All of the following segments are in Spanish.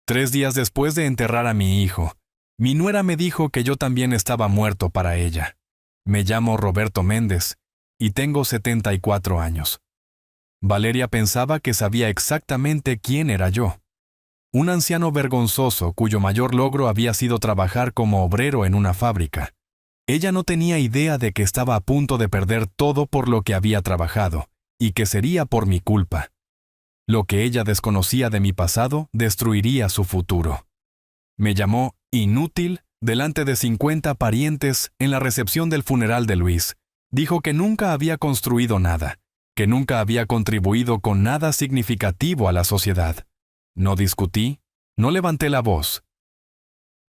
3 días después de enterrar a mi hijo, mi nuera me dijo que yo también estaba muerto para ella. Me llamo Roberto Méndez y tengo 74 años. Valeria pensaba que sabía exactamente quién era yo. Un anciano vergonzoso cuyo mayor logro había sido trabajar como obrero en una fábrica. Ella no tenía idea de que estaba a punto de perder todo por lo que había trabajado, y que sería por mi culpa. Lo que ella desconocía de mi pasado destruiría su futuro. Me llamó inútil delante de 50 parientes en la recepción del funeral de Luis. Dijo que nunca había construido nada, que nunca había contribuido con nada significativo a la sociedad. No discutí, no levanté la voz.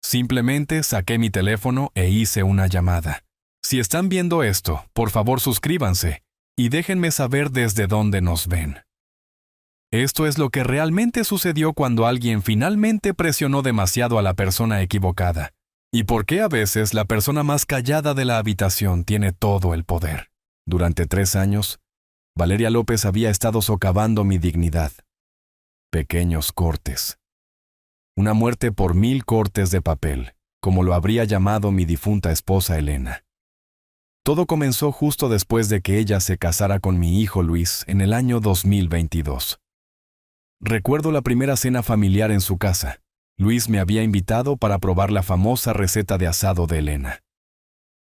Simplemente saqué mi teléfono e hice una llamada. Si están viendo esto, por favor suscríbanse y déjenme saber desde dónde nos ven. Esto es lo que realmente sucedió cuando alguien finalmente presionó demasiado a la persona equivocada. ¿Y por qué a veces la persona más callada de la habitación tiene todo el poder? Durante 3 años, Valeria López había estado socavando mi dignidad. Pequeños cortes. Una muerte por 1000 cortes de papel, como lo habría llamado mi difunta esposa Elena. Todo comenzó justo después de que ella se casara con mi hijo Luis en el año 2022. Recuerdo la primera cena familiar en su casa. Luis me había invitado para probar la famosa receta de asado de Elena.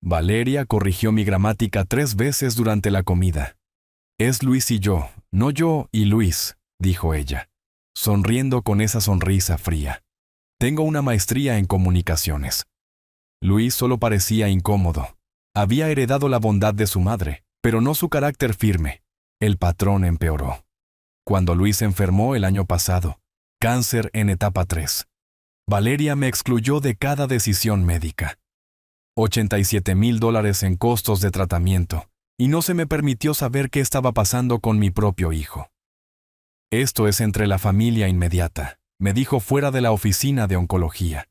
Valeria corrigió mi gramática 3 veces durante la comida. Es Luis y yo, no yo y Luis, dijo ella, sonriendo con esa sonrisa fría. Tengo una maestría en comunicaciones. Luis solo parecía incómodo. Había heredado la bondad de su madre, pero no su carácter firme. El patrón empeoró. Cuando Luis enfermó el año pasado, cáncer en etapa 3. Valeria me excluyó de cada decisión médica. $87,000 en costos de tratamiento, y no se me permitió saber qué estaba pasando con mi propio hijo. Esto es entre la familia inmediata, me dijo fuera de la oficina de oncología.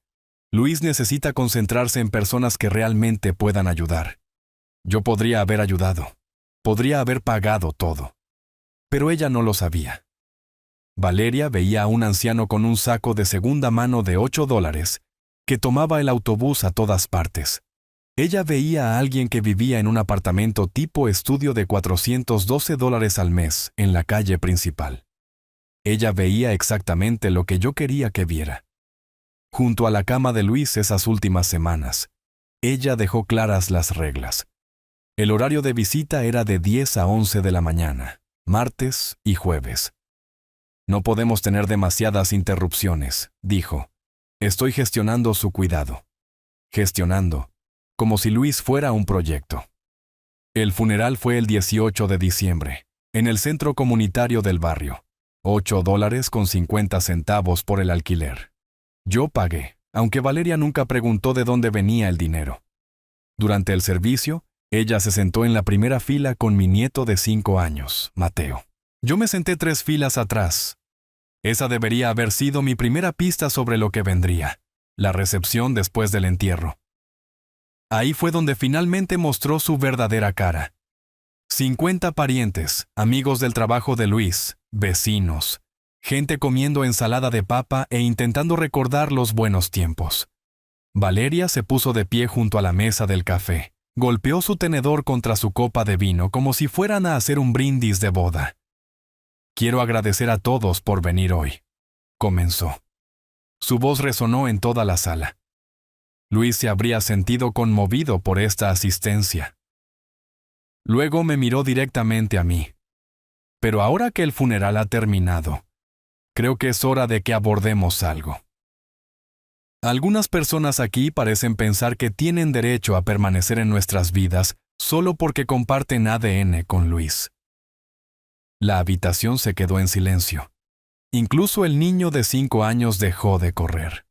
Luis necesita concentrarse en personas que realmente puedan ayudar. Yo podría haber ayudado, podría haber pagado todo. Pero ella no lo sabía. Valeria veía a un anciano con un saco de segunda mano de $8 que tomaba el autobús a todas partes. Ella veía a alguien que vivía en un apartamento tipo estudio de $412 al mes en la calle principal. Ella veía exactamente lo que yo quería que viera. Junto a la cama de Luis esas últimas semanas, ella dejó claras las reglas. El horario de visita era de 10 a 11 de la mañana, martes y jueves. No podemos tener demasiadas interrupciones, dijo. Estoy gestionando su cuidado. Gestionando, como si Luis fuera un proyecto. El funeral fue el 18 de diciembre, en el centro comunitario del barrio. $8.50 por el alquiler. Yo pagué, aunque Valeria nunca preguntó de dónde venía el dinero. Durante el servicio, ella se sentó en la primera fila con mi nieto de 5 años, Mateo. Yo me senté 3 filas atrás. Esa debería haber sido mi primera pista sobre lo que vendría, la recepción después del entierro. Ahí fue donde finalmente mostró su verdadera cara. 50 parientes, amigos del trabajo de Luis, vecinos, gente comiendo ensalada de papa e intentando recordar los buenos tiempos. Valeria se puso de pie junto a la mesa del café, golpeó su tenedor contra su copa de vino como si fueran a hacer un brindis de boda. Quiero agradecer a todos por venir hoy, comenzó. Su voz resonó en toda la sala. Luis se habría sentido conmovido por esta asistencia. Luego me miró directamente a mí. Pero ahora que el funeral ha terminado, creo que es hora de que abordemos algo. Algunas personas aquí parecen pensar que tienen derecho a permanecer en nuestras vidas solo porque comparten ADN con Luis. La habitación se quedó en silencio. Incluso el niño de 5 años dejó de correr.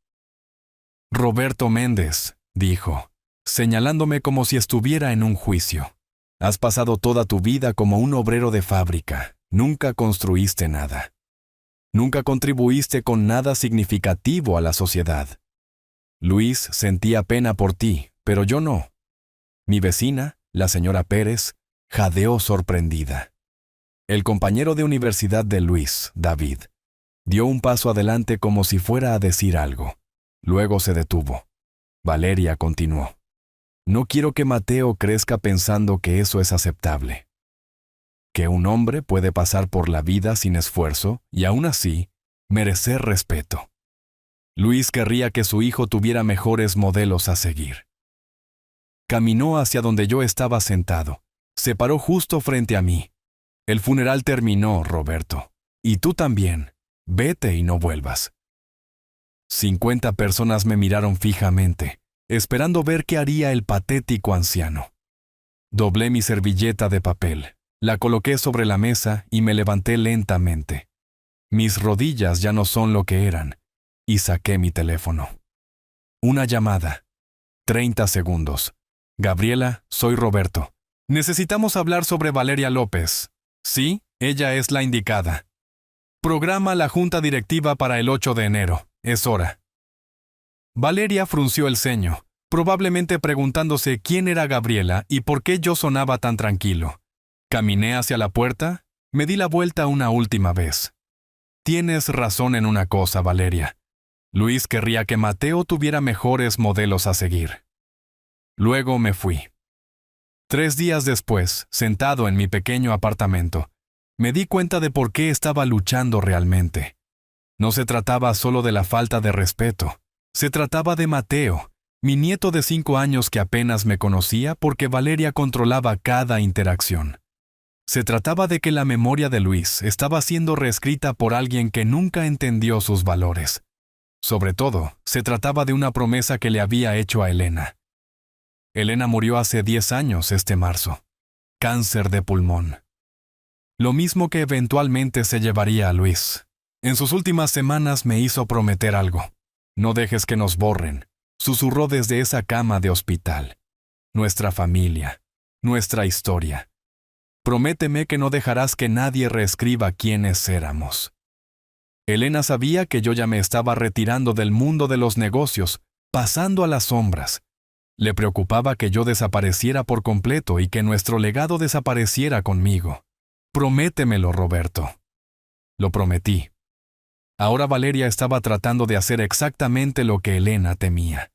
Roberto Méndez, dijo, señalándome como si estuviera en un juicio. Has pasado toda tu vida como un obrero de fábrica. Nunca construiste nada. Nunca contribuiste con nada significativo a la sociedad. Luis sentía pena por ti, pero yo no. Mi vecina, la señora Pérez, jadeó sorprendida. El compañero de universidad de Luis, David, Dio un paso adelante como si fuera a decir algo. Luego se detuvo. Valeria continuó. No quiero que Mateo crezca pensando que eso es aceptable. Que un hombre puede pasar por la vida sin esfuerzo y aún así merecer respeto. Luis querría que su hijo tuviera mejores modelos a seguir. Caminó hacia donde yo estaba sentado. Se paró justo frente a mí. El funeral terminó, Roberto. Y tú también. Vete y no vuelvas. 50 personas me miraron fijamente, esperando ver qué haría el patético anciano. Doblé mi servilleta de papel, la coloqué sobre la mesa y me levanté lentamente. Mis rodillas ya no son lo que eran, y saqué mi teléfono. Una llamada. 30 segundos. Gabriela, soy Roberto. Necesitamos hablar sobre Valeria López. Sí, ella es la indicada. Programa la junta directiva para el 8 de enero. Es hora. Valeria frunció el ceño, probablemente preguntándose quién era Gabriela y por qué yo sonaba tan tranquilo. Caminé hacia la puerta, me di la vuelta una última vez. Tienes razón en una cosa, Valeria. Luis querría que Mateo tuviera mejores modelos a seguir. Luego me fui. 3 días después, sentado en mi pequeño apartamento, me di cuenta de por qué estaba luchando realmente. No se trataba solo de la falta de respeto. Se trataba de Mateo, mi nieto de 5 años que apenas me conocía porque Valeria controlaba cada interacción. Se trataba de que la memoria de Luis estaba siendo reescrita por alguien que nunca entendió sus valores. Sobre todo, se trataba de una promesa que le había hecho a Elena. Elena murió hace 10 años este marzo. Cáncer de pulmón. Lo mismo que eventualmente se llevaría a Luis. En sus últimas semanas me hizo prometer algo. No dejes que nos borren, susurró desde esa cama de hospital. Nuestra familia, nuestra historia. Prométeme que no dejarás que nadie reescriba quiénes éramos. Elena sabía que yo ya me estaba retirando del mundo de los negocios, pasando a las sombras. Le preocupaba que yo desapareciera por completo y que nuestro legado desapareciera conmigo. Prométemelo, Roberto. Lo prometí. Ahora Valeria estaba tratando de hacer exactamente lo que Elena temía.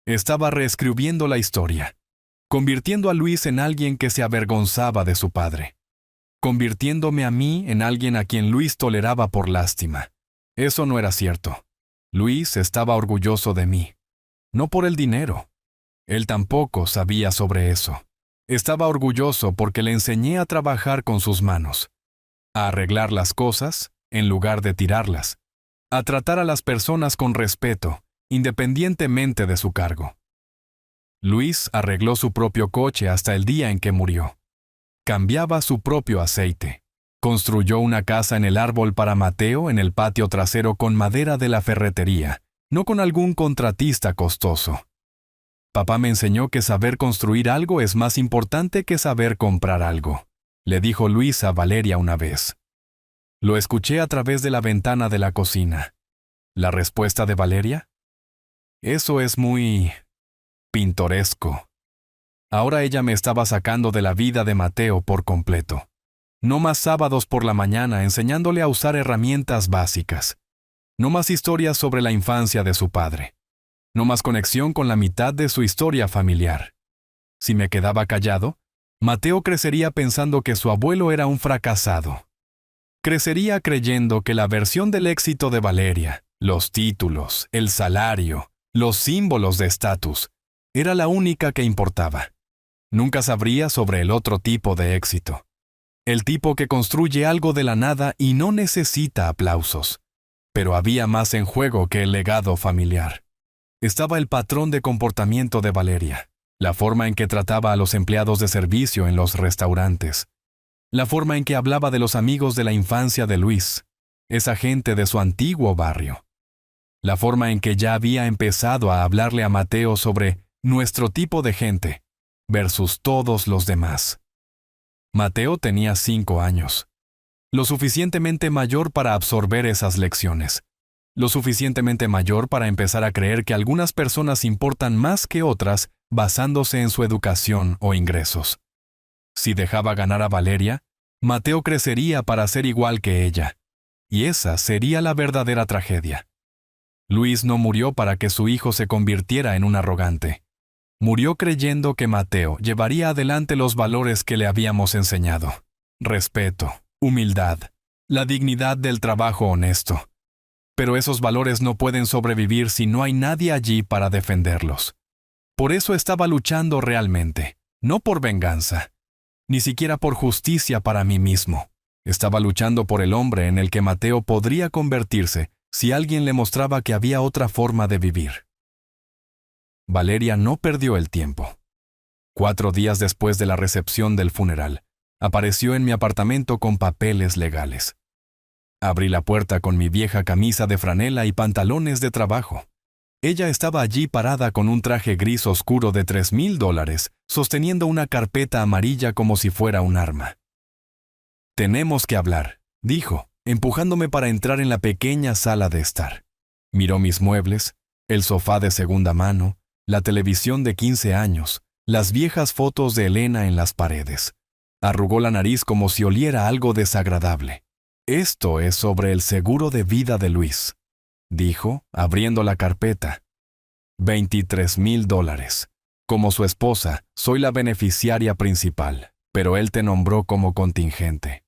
Estaba reescribiendo la historia, convirtiendo a Luis en alguien que se avergonzaba de su padre, convirtiéndome a mí en alguien a quien Luis toleraba por lástima. Eso no era cierto. Luis estaba orgulloso de mí, no por el dinero. Él tampoco sabía sobre eso. Estaba orgulloso porque le enseñé a trabajar con sus manos, a arreglar las cosas en lugar de tirarlas, a tratar a las personas con respeto, independientemente de su cargo. Luis arregló su propio coche hasta el día en que murió. Cambiaba su propio aceite. Construyó una casa en el árbol para Mateo en el patio trasero con madera de la ferretería, no con algún contratista costoso. Papá me enseñó que saber construir algo es más importante que saber comprar algo, le dijo Luis a Valeria una vez. Lo escuché a través de la ventana de la cocina. ¿La respuesta de Valeria? Eso es muy pintoresco. Ahora ella me estaba sacando de la vida de Mateo por completo. No más sábados por la mañana enseñándole a usar herramientas básicas. No más historias sobre la infancia de su padre. No más conexión con la mitad de su historia familiar. Si me quedaba callado, Mateo crecería pensando que su abuelo era un fracasado. Crecería creyendo que la versión del éxito de Valeria, los títulos, el salario, los símbolos de estatus, era la única que importaba. Nunca sabría sobre el otro tipo de éxito. El tipo que construye algo de la nada y no necesita aplausos. Pero había más en juego que el legado familiar. Estaba el patrón de comportamiento de Valeria, la forma en que trataba a los empleados de servicio en los restaurantes, la forma en que hablaba de los amigos de la infancia de Luis, esa gente de su antiguo barrio, la forma en que ya había empezado a hablarle a Mateo sobre nuestro tipo de gente versus todos los demás. Mateo tenía 5 años, lo suficientemente mayor para absorber esas lecciones, lo suficientemente mayor para empezar a creer que algunas personas importan más que otras basándose en su educación o ingresos. Si dejaba ganar a Valeria, Mateo crecería para ser igual que ella. y esa sería la verdadera tragedia. Luis no murió para que su hijo se convirtiera en un arrogante. Murió creyendo que Mateo llevaría adelante los valores que le habíamos enseñado: respeto, humildad, la dignidad del trabajo honesto. Pero esos valores no pueden sobrevivir si no hay nadie allí para defenderlos. Por eso estaba luchando realmente, no por venganza, ni siquiera por justicia para mí mismo. Estaba luchando por el hombre en el que Mateo podría convertirse si alguien le mostraba que había otra forma de vivir. Valeria no perdió el tiempo. 4 días después de la recepción del funeral, apareció en mi apartamento con papeles legales. Abrí la puerta con mi vieja camisa de franela y pantalones de trabajo. Ella estaba allí parada con un traje gris oscuro de $3,000, sosteniendo una carpeta amarilla como si fuera un arma. «Tenemos que hablar», dijo, empujándome para entrar en la pequeña sala de estar. Miró mis muebles, el sofá de segunda mano, la televisión de 15 años, las viejas fotos de Elena en las paredes. Arrugó la nariz como si oliera algo desagradable. «Esto es sobre el seguro de vida de Luis», dijo, abriendo la carpeta. $23,000. Como su esposa, soy la beneficiaria principal, pero él te nombró como contingente.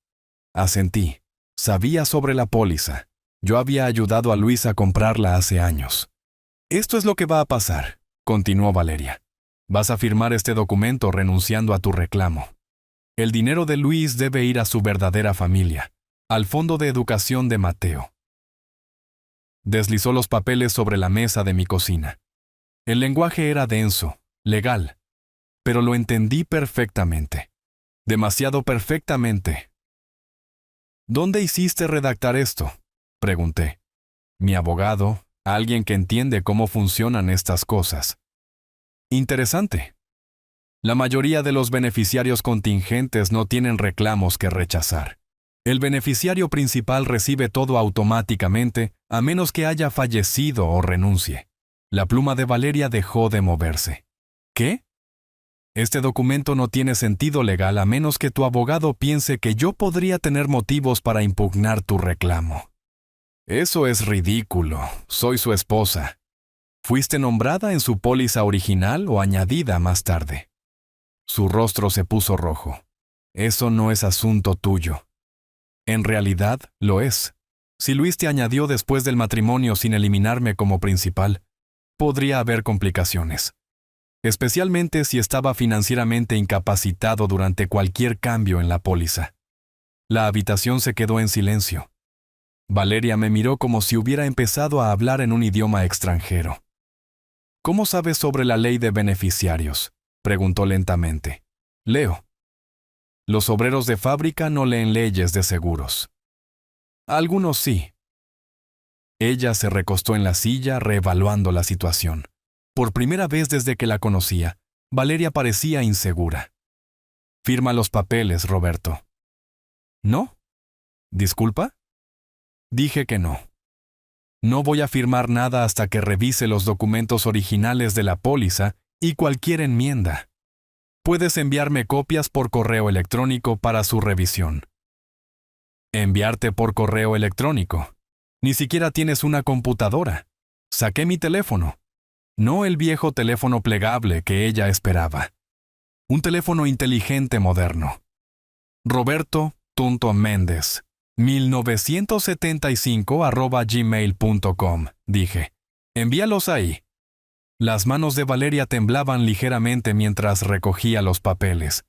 Asentí. Sabía sobre la póliza. Yo había ayudado a Luis a comprarla hace años. «Esto es lo que va a pasar», continuó Valeria. «Vas a firmar este documento renunciando a tu reclamo. El dinero de Luis debe ir a su verdadera familia, al Fondo de Educación de Mateo». Deslizó los papeles sobre la mesa de mi cocina. El lenguaje era denso, legal, pero lo entendí perfectamente. Demasiado perfectamente. «¿Dónde hiciste redactar esto?», pregunté. «Mi abogado, alguien que entiende cómo funcionan estas cosas». «Interesante. La mayoría de los beneficiarios contingentes no tienen reclamos que rechazar. El beneficiario principal recibe todo automáticamente, a menos que haya fallecido o renuncie». La pluma de Valeria dejó de moverse. «¿Qué? Este documento no tiene sentido legal a menos que tu abogado piense que yo podría tener motivos para impugnar tu reclamo». «Eso es ridículo. Soy su esposa. ¿Fuiste nombrada en su póliza original o añadida más tarde?». Su rostro se puso rojo. «Eso no es asunto tuyo». «En realidad, lo es. Si Luis te añadió después del matrimonio sin eliminarme como principal, podría haber complicaciones. Especialmente si estaba financieramente incapacitado durante cualquier cambio en la póliza». La habitación se quedó en silencio. Valeria me miró como si hubiera empezado a hablar en un idioma extranjero. «¿Cómo sabes sobre la ley de beneficiarios?», preguntó lentamente. «Leo. Los obreros de fábrica no leen leyes de seguros». «Algunos sí». Ella se recostó en la silla, reevaluando la situación. Por primera vez desde que la conocía, Valeria parecía insegura. «Firma los papeles, Roberto». «¿No? ¿Disculpa?» Dije que no. «No voy a firmar nada hasta que revise los documentos originales de la póliza y cualquier enmienda. Puedes enviarme copias por correo electrónico para su revisión». «¿Enviarte por correo electrónico? Ni siquiera tienes una computadora». Saqué mi teléfono. No el viejo teléfono plegable que ella esperaba. Un teléfono inteligente moderno. Roberto.Méndez, 1975@gmail.com, dije. «Envíalos ahí». Las manos de Valeria temblaban ligeramente mientras recogía los papeles.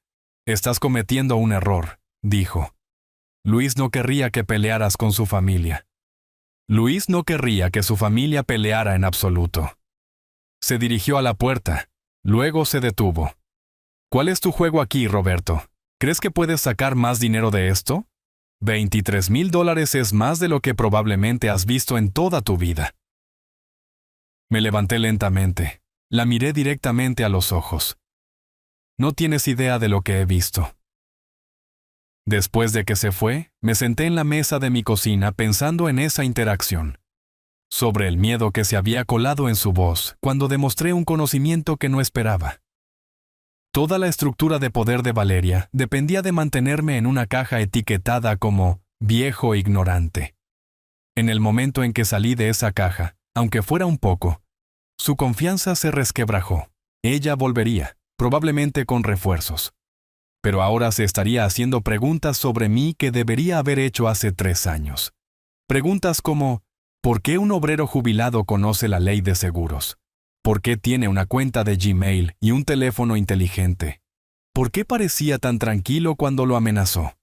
«Estás cometiendo un error», dijo. «Luis no querría que pelearas con su familia». Luis no querría que su familia peleara en absoluto. Se dirigió a la puerta. Luego se detuvo. «¿Cuál es tu juego aquí, Roberto? ¿Crees que puedes sacar más dinero de esto? $23,000 es más de lo que probablemente has visto en toda tu vida». Me levanté lentamente. La miré directamente a los ojos. «No tienes idea de lo que he visto». Después de que se fue, me senté en la mesa de mi cocina pensando en esa interacción. Sobre el miedo que se había colado en su voz cuando demostré un conocimiento que no esperaba. Toda la estructura de poder de Valeria dependía de mantenerme en una caja etiquetada como viejo ignorante. En el momento en que salí de esa caja, aunque fuera un poco, su confianza se resquebrajó. Ella volvería, probablemente con refuerzos. Pero ahora se estaría haciendo preguntas sobre mí que debería haber hecho hace 3 años. Preguntas como, ¿por qué un obrero jubilado conoce la ley de seguros? ¿Por qué tiene una cuenta de Gmail y un teléfono inteligente? ¿Por qué parecía tan tranquilo cuando lo amenazó?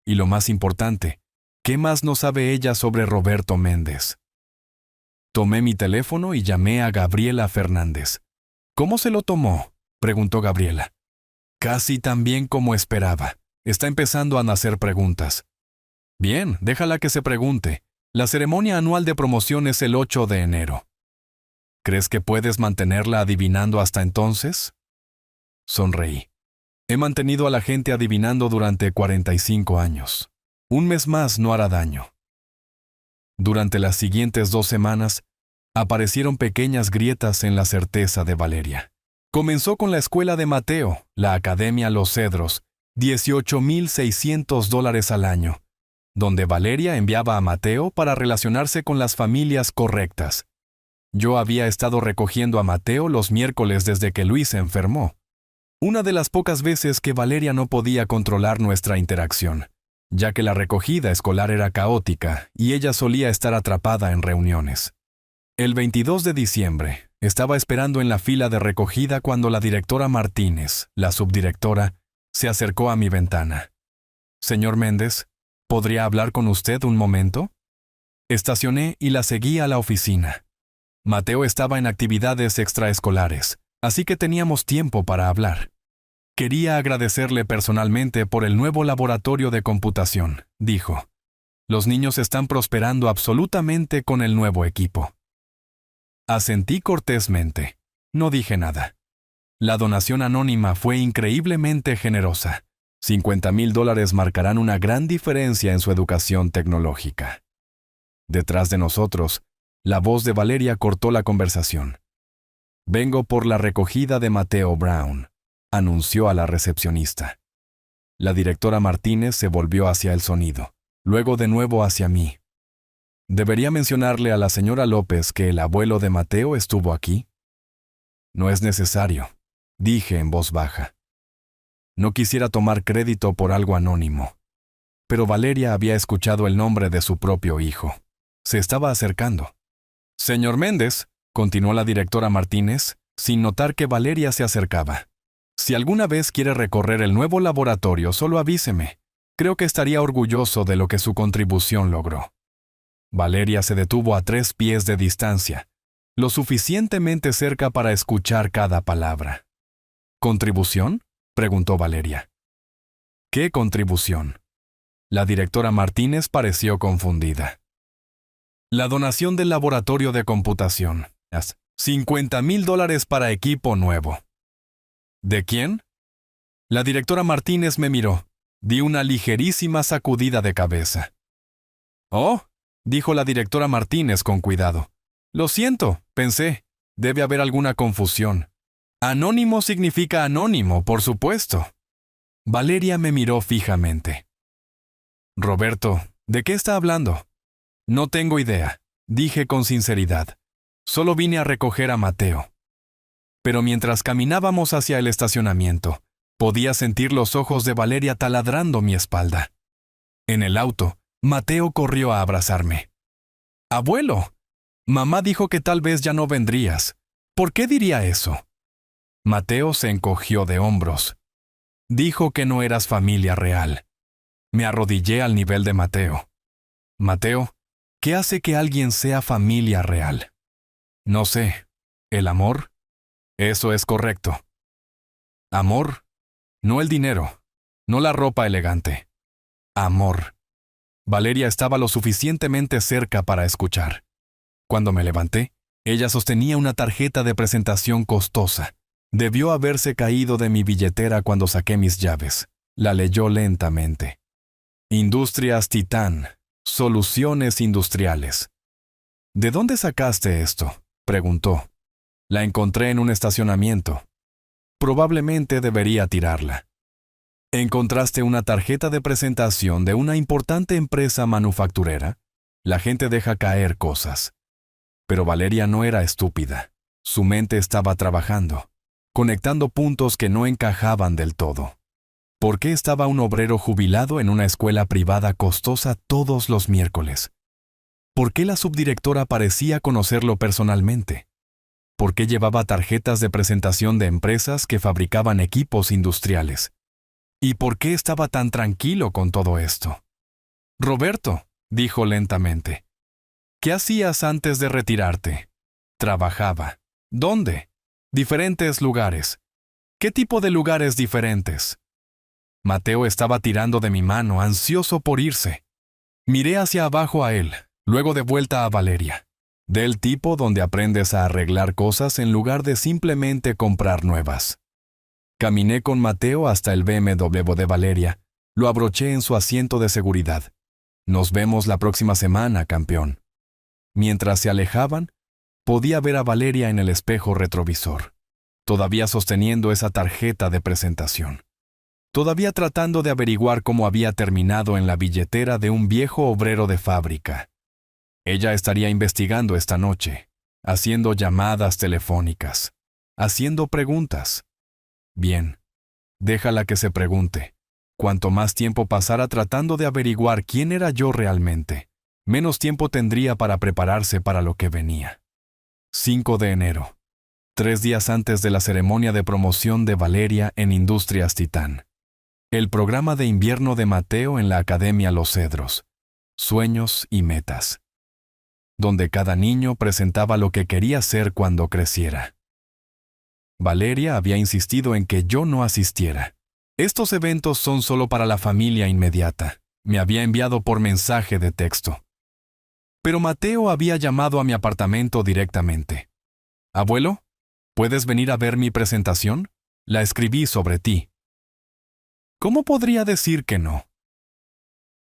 Y lo más importante, ¿qué más no sabe ella sobre Roberto Méndez? Tomé mi teléfono y llamé a Gabriela Fernández. ¿Cómo se lo tomó?, preguntó Gabriela. Casi tan bien como esperaba. Está empezando a nacer preguntas. Bien, déjala que se pregunte. La ceremonia anual de promoción es el 8 de enero. ¿Crees que puedes mantenerla adivinando hasta entonces? Sonreí. He mantenido a la gente adivinando durante 45 años. Un mes más no hará daño. Durante las siguientes 2 semanas, aparecieron pequeñas grietas en la certeza de Valeria. Comenzó con la escuela de Mateo, la Academia Los Cedros, $18,600 al año, donde Valeria enviaba a Mateo para relacionarse con las familias correctas. Yo había estado recogiendo a Mateo los miércoles desde que Luis se enfermó. Una de las pocas veces que Valeria no podía controlar nuestra interacción, ya que la recogida escolar era caótica y ella solía estar atrapada en reuniones. El 22 de diciembre, estaba esperando en la fila de recogida cuando la directora Martínez, la subdirectora, se acercó a mi ventana. «Señor Méndez, ¿podría hablar con usted un momento?» Estacioné y la seguí a la oficina. Mateo estaba en actividades extraescolares, así que teníamos tiempo para hablar. Quería agradecerle personalmente por el nuevo laboratorio de computación, dijo. Los niños están prosperando absolutamente con el nuevo equipo. Asentí cortésmente. No dije nada. La donación anónima fue increíblemente generosa. $50,000 marcarán una gran diferencia en su educación tecnológica. Detrás de nosotros, la voz de Valeria cortó la conversación. «Vengo por la recogida de Mateo Brown», anunció a la recepcionista. La directora Martínez se volvió hacia el sonido, luego de nuevo hacia mí. «¿Debería mencionarle a la señora López que el abuelo de Mateo estuvo aquí?» «No es necesario», dije en voz baja. No quisiera tomar crédito por algo anónimo. Pero Valeria había escuchado el nombre de su propio hijo. Se estaba acercando. «Señor Méndez», continuó la directora Martínez, sin notar que Valeria se acercaba. «Si alguna vez quiere recorrer el nuevo laboratorio, solo avíseme. Creo que estaría orgulloso de lo que su contribución logró». Valeria se detuvo a 3 pies de distancia, lo suficientemente cerca para escuchar cada palabra. «¿Contribución?», preguntó Valeria. «¿Qué contribución?». La directora Martínez pareció confundida. «La donación del laboratorio de computación. $50,000 para equipo nuevo». «¿De quién?». La directora Martínez me miró. Di una ligerísima sacudida de cabeza. «Oh», dijo la directora Martínez con cuidado. «Lo siento», pensé. «Debe haber alguna confusión. Anónimo significa anónimo, por supuesto». Valeria me miró fijamente. «Roberto, ¿de qué está hablando?». «No tengo idea», dije con sinceridad. «Solo vine a recoger a Mateo». Pero mientras caminábamos hacia el estacionamiento, podía sentir los ojos de Valeria taladrando mi espalda. En el auto, Mateo corrió a abrazarme. «Abuelo, mamá dijo que tal vez ya no vendrías. ¿Por qué diría eso?». Mateo se encogió de hombros. «Dijo que no eras familia real». Me arrodillé al nivel de Mateo. «Mateo, ¿qué hace que alguien sea familia real?». «No sé. ¿El amor?». «Eso es correcto». «Amor. No el dinero. No la ropa elegante. Amor». Valeria estaba lo suficientemente cerca para escuchar. Cuando me levanté, ella sostenía una tarjeta de presentación costosa. Debió haberse caído de mi billetera cuando saqué mis llaves. La leyó lentamente. «Industrias Titán. Soluciones industriales». «¿De dónde sacaste esto?», preguntó. «La encontré en un estacionamiento. Probablemente debería tirarla». «¿Encontraste una tarjeta de presentación de una importante empresa manufacturera?». La gente deja caer cosas. Pero Valeria no era estúpida. Su mente estaba trabajando, conectando puntos que no encajaban del todo. ¿Por qué estaba un obrero jubilado en una escuela privada costosa todos los miércoles? ¿Por qué la subdirectora parecía conocerlo personalmente? ¿Por qué llevaba tarjetas de presentación de empresas que fabricaban equipos industriales? ¿Y por qué estaba tan tranquilo con todo esto? Roberto, dijo lentamente, ¿qué hacías antes de retirarte? Trabajaba. ¿Dónde? Diferentes lugares. ¿Qué tipo de lugares diferentes? Mateo estaba tirando de mi mano, ansioso por irse. Miré hacia abajo a él, luego de vuelta a Valeria. Del tipo donde aprendes a arreglar cosas en lugar de simplemente comprar nuevas. Caminé con Mateo hasta el BMW de Valeria. Lo abroché en su asiento de seguridad. Nos vemos la próxima semana, campeón. Mientras se alejaban, podía ver a Valeria en el espejo retrovisor, todavía sosteniendo esa tarjeta de presentación. Todavía tratando de averiguar cómo había terminado en la billetera de un viejo obrero de fábrica. Ella estaría investigando esta noche, haciendo llamadas telefónicas, haciendo preguntas. Bien, déjala que se pregunte. Cuanto más tiempo pasara tratando de averiguar quién era yo realmente, menos tiempo tendría para prepararse para lo que venía. 5 de enero, 3 días antes de la ceremonia de promoción de Valeria en Industrias Titán. El programa de invierno de Mateo en la Academia Los Cedros. Sueños y metas. Donde cada niño presentaba lo que quería ser cuando creciera. Valeria había insistido en que yo no asistiera. Estos eventos son solo para la familia inmediata. Me había enviado por mensaje de texto. Pero Mateo había llamado a mi apartamento directamente. «Abuelo, ¿puedes venir a ver mi presentación? La escribí sobre ti». ¿Cómo podría decir que no?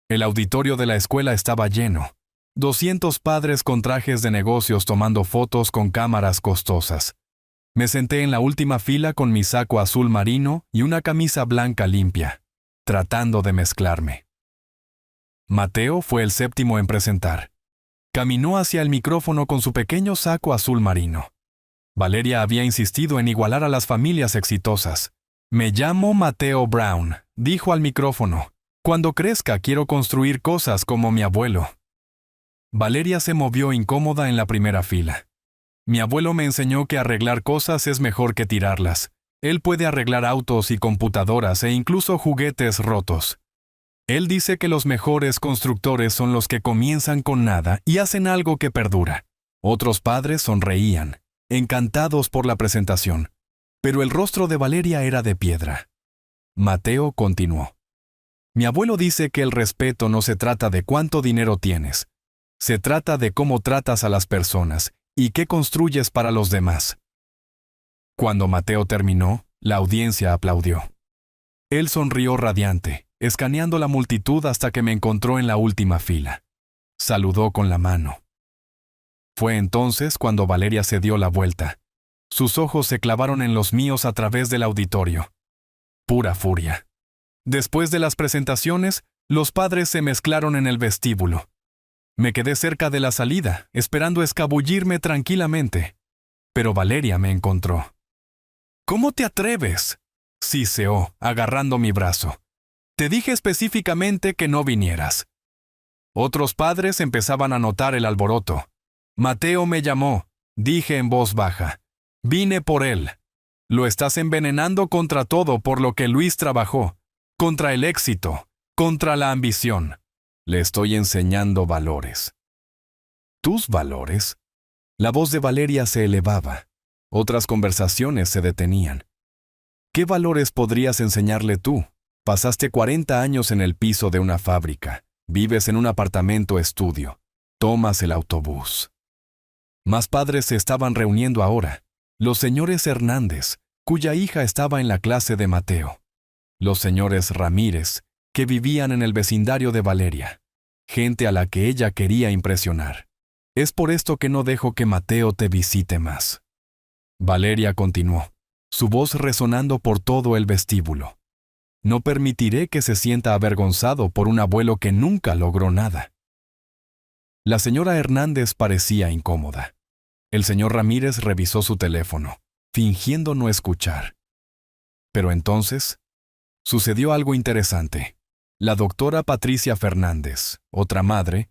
El auditorio de la escuela estaba lleno. 200 padres con trajes de negocios tomando fotos con cámaras costosas. Me senté en la última fila con mi saco azul marino y una camisa blanca limpia, tratando de mezclarme. Mateo fue el séptimo en presentar. Caminó hacia el micrófono con su pequeño saco azul marino. Valeria había insistido en igualar a las familias exitosas. «Me llamo Mateo Brown», dijo al micrófono. «Cuando crezca quiero construir cosas como mi abuelo». Valeria se movió incómoda en la primera fila. «Mi abuelo me enseñó que arreglar cosas es mejor que tirarlas. Él puede arreglar autos y computadoras e incluso juguetes rotos. Él dice que los mejores constructores son los que comienzan con nada y hacen algo que perdura». Otros padres sonreían, encantados por la presentación, pero el rostro de Valeria era de piedra. Mateo continuó. «Mi abuelo dice que el respeto no se trata de cuánto dinero tienes. Se trata de cómo tratas a las personas y qué construyes para los demás». Cuando Mateo terminó, la audiencia aplaudió. Él sonrió radiante, escaneando la multitud hasta que me encontró en la última fila. Saludó con la mano. Fue entonces cuando Valeria se dio la vuelta. Sus ojos se clavaron en los míos a través del auditorio. Pura furia. Después de las presentaciones, los padres se mezclaron en el vestíbulo. Me quedé cerca de la salida, esperando escabullirme tranquilamente. Pero Valeria me encontró. «¿Cómo te atreves?», siseó, agarrando mi brazo. «Te dije específicamente que no vinieras». Otros padres empezaban a notar el alboroto. «Mateo me llamó», dije en voz baja. «Vine por él. Lo estás envenenando contra todo por lo que Luis trabajó, contra el éxito, contra la ambición. Le estoy enseñando valores». «¿Tus valores?». La voz de Valeria se elevaba. Otras conversaciones se detenían. «¿Qué valores podrías enseñarle tú? Pasaste 40 años en el piso de una fábrica. Vives en un apartamento estudio. Tomas el autobús». Más padres se estaban reuniendo ahora. Los señores Hernández, cuya hija estaba en la clase de Mateo. Los señores Ramírez, que vivían en el vecindario de Valeria. Gente a la que ella quería impresionar. «Es por esto que no dejo que Mateo te visite más». Valeria continuó, su voz resonando por todo el vestíbulo. «No permitiré que se sienta avergonzado por un abuelo que nunca logró nada». La señora Hernández parecía incómoda. El señor Ramírez revisó su teléfono, fingiendo no escuchar. Pero entonces, sucedió algo interesante. La doctora Patricia Fernández, otra madre,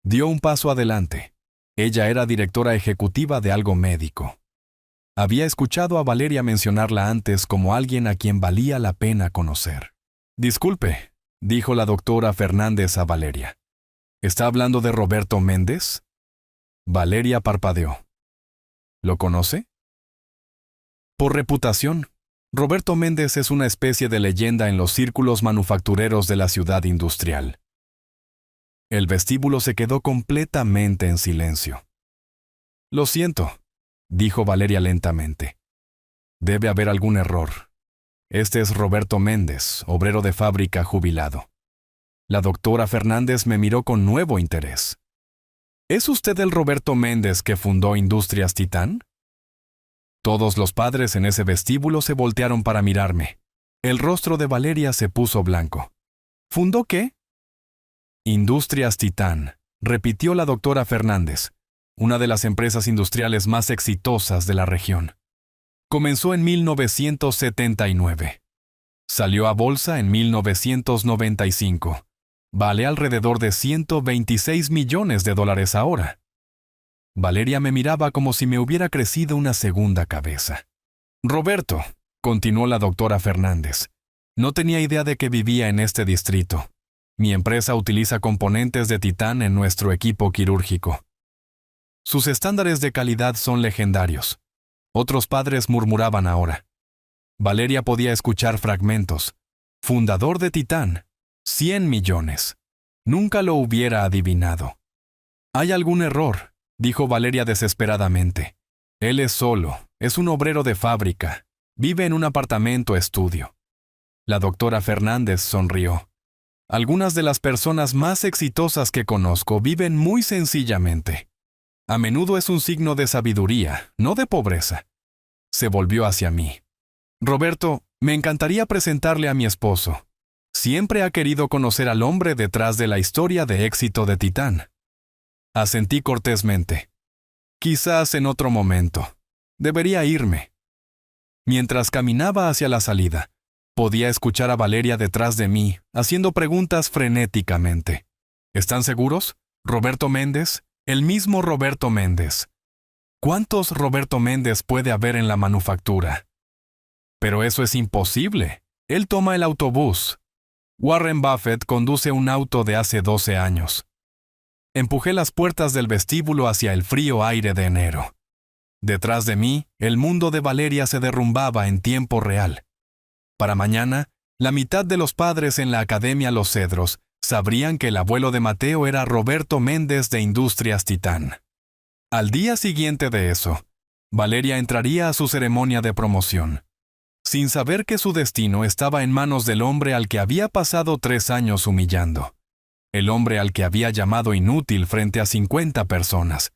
dio un paso adelante. Ella era directora ejecutiva de algo médico. Había escuchado a Valeria mencionarla antes como alguien a quien valía la pena conocer. «Disculpe», dijo la doctora Fernández a Valeria. «¿Está hablando de Roberto Méndez?» Valeria parpadeó. ¿Lo conoce? Por reputación. Roberto Méndez es una especie de leyenda en los círculos manufactureros de la ciudad industrial. El vestíbulo se quedó completamente en silencio. «Lo siento», dijo Valeria lentamente. «Debe haber algún error. Este es Roberto Méndez, obrero de fábrica jubilado». La doctora Fernández me miró con nuevo interés. «¿Es usted el Roberto Méndez que fundó Industrias Titán?» Todos los padres en ese vestíbulo se voltearon para mirarme. El rostro de Valeria se puso blanco. «¿Fundó qué?» «Industrias Titán», repitió la doctora Fernández, una de las empresas industriales más exitosas de la región. Comenzó en 1979. Salió a bolsa en 1995. Vale alrededor de $126 millones ahora. Valeria me miraba como si me hubiera crecido una segunda cabeza. «Roberto», continuó la doctora Fernández, «no tenía idea de que vivía en este distrito. Mi empresa utiliza componentes de titán en nuestro equipo quirúrgico. Sus estándares de calidad son legendarios». Otros padres murmuraban ahora. Valeria podía escuchar fragmentos. «Fundador de Titán. 100 millones. Nunca lo hubiera adivinado». «Hay algún error», dijo Valeria desesperadamente. «Él es solo, es un obrero de fábrica. Vive en un apartamento estudio». La doctora Fernández sonrió. «Algunas de las personas más exitosas que conozco viven muy sencillamente. A menudo es un signo de sabiduría, no de pobreza». Se volvió hacia mí. «Roberto, me encantaría presentarle a mi esposo. Siempre ha querido conocer al hombre detrás de la historia de éxito de Titán». Asentí cortésmente. «Quizás en otro momento. Debería irme». Mientras caminaba hacia la salida, podía escuchar a Valeria detrás de mí, haciendo preguntas frenéticamente. «¿Están seguros? ¿Roberto Méndez? El mismo Roberto Méndez. ¿Cuántos Roberto Méndez puede haber en la manufactura?» «Pero eso es imposible. Él toma el autobús. Warren Buffett conduce un auto de hace 12 años». Empujé las puertas del vestíbulo hacia el frío aire de enero. Detrás de mí, el mundo de Valeria se derrumbaba en tiempo real. Para mañana, la mitad de los padres en la Academia Los Cedros sabrían que el abuelo de Mateo era Roberto Méndez de Industrias Titán. Al día siguiente de eso, Valeria entraría a su ceremonia de promoción, sin saber que su destino estaba en manos del hombre al que había pasado 3 años humillando. El hombre al que había llamado inútil frente a 50 personas.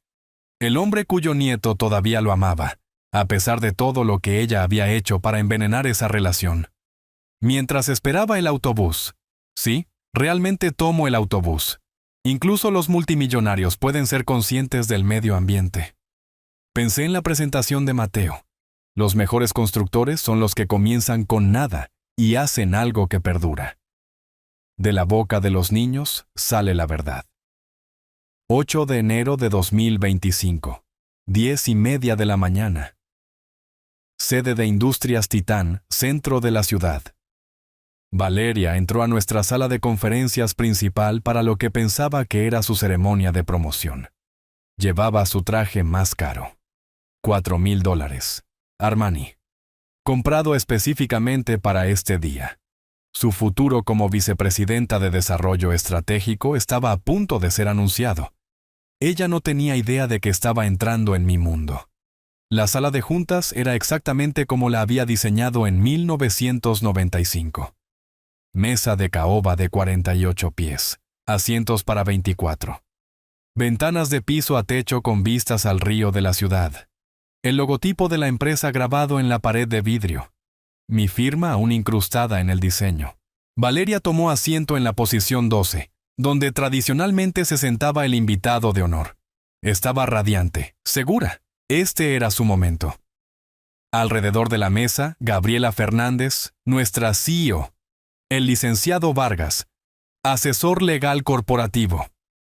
El hombre cuyo nieto todavía lo amaba, a pesar de todo lo que ella había hecho para envenenar esa relación. Mientras esperaba el autobús. Sí, realmente tomo el autobús. Incluso los multimillonarios pueden ser conscientes del medio ambiente. Pensé en la presentación de Mateo. Los mejores constructores son los que comienzan con nada y hacen algo que perdura. De la boca de los niños sale la verdad. 8 de enero de 2025, 10:30 de la mañana. Sede de Industrias Titán, centro de la ciudad. Valeria entró a nuestra sala de conferencias principal para lo que pensaba que era su ceremonia de promoción. Llevaba su traje más caro. $4,000. Armani. Comprado específicamente para este día. Su futuro como vicepresidenta de Desarrollo Estratégico estaba a punto de ser anunciado. Ella no tenía idea de que estaba entrando en mi mundo. La sala de juntas era exactamente como la había diseñado en 1995. Mesa de caoba de 48 pies, asientos para 24. Ventanas de piso a techo con vistas al río de la ciudad. El logotipo de la empresa grabado en la pared de vidrio. Mi firma aún incrustada en el diseño. Valeria tomó asiento en la posición 12, donde tradicionalmente se sentaba el invitado de honor. Estaba radiante, segura. Este era su momento. Alrededor de la mesa, Gabriela Fernández, nuestra CEO, el licenciado Vargas, asesor legal corporativo,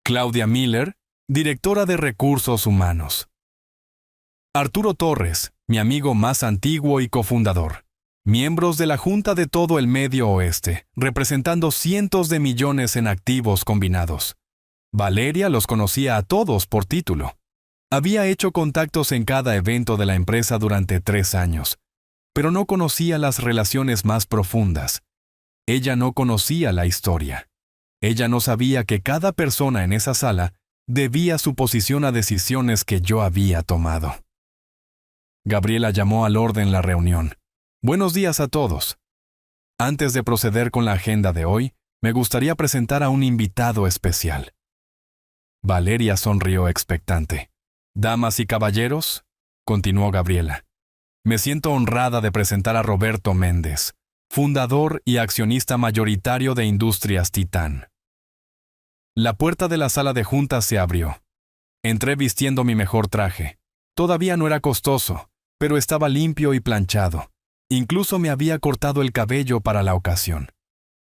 Claudia Miller, directora de Recursos Humanos, Arturo Torres, mi amigo más antiguo y cofundador, miembros de la Junta de todo el Medio Oeste, representando cientos de millones en activos combinados. Valeria los conocía a todos por título. Había hecho contactos en cada evento de la empresa durante 3 años, pero no conocía las relaciones más profundas. Ella no conocía la historia. Ella no sabía que cada persona en esa sala debía su posición a decisiones que yo había tomado. Gabriela llamó al orden la reunión. Buenos días a todos. Antes de proceder con la agenda de hoy, me gustaría presentar a un invitado especial. Valeria sonrió expectante. Damas y caballeros, continuó Gabriela, me siento honrada de presentar a Roberto Méndez, fundador y accionista mayoritario de Industrias Titán. La puerta de la sala de juntas se abrió. Entré vistiendo mi mejor traje. Todavía no era costoso, pero estaba limpio y planchado. Incluso me había cortado el cabello para la ocasión.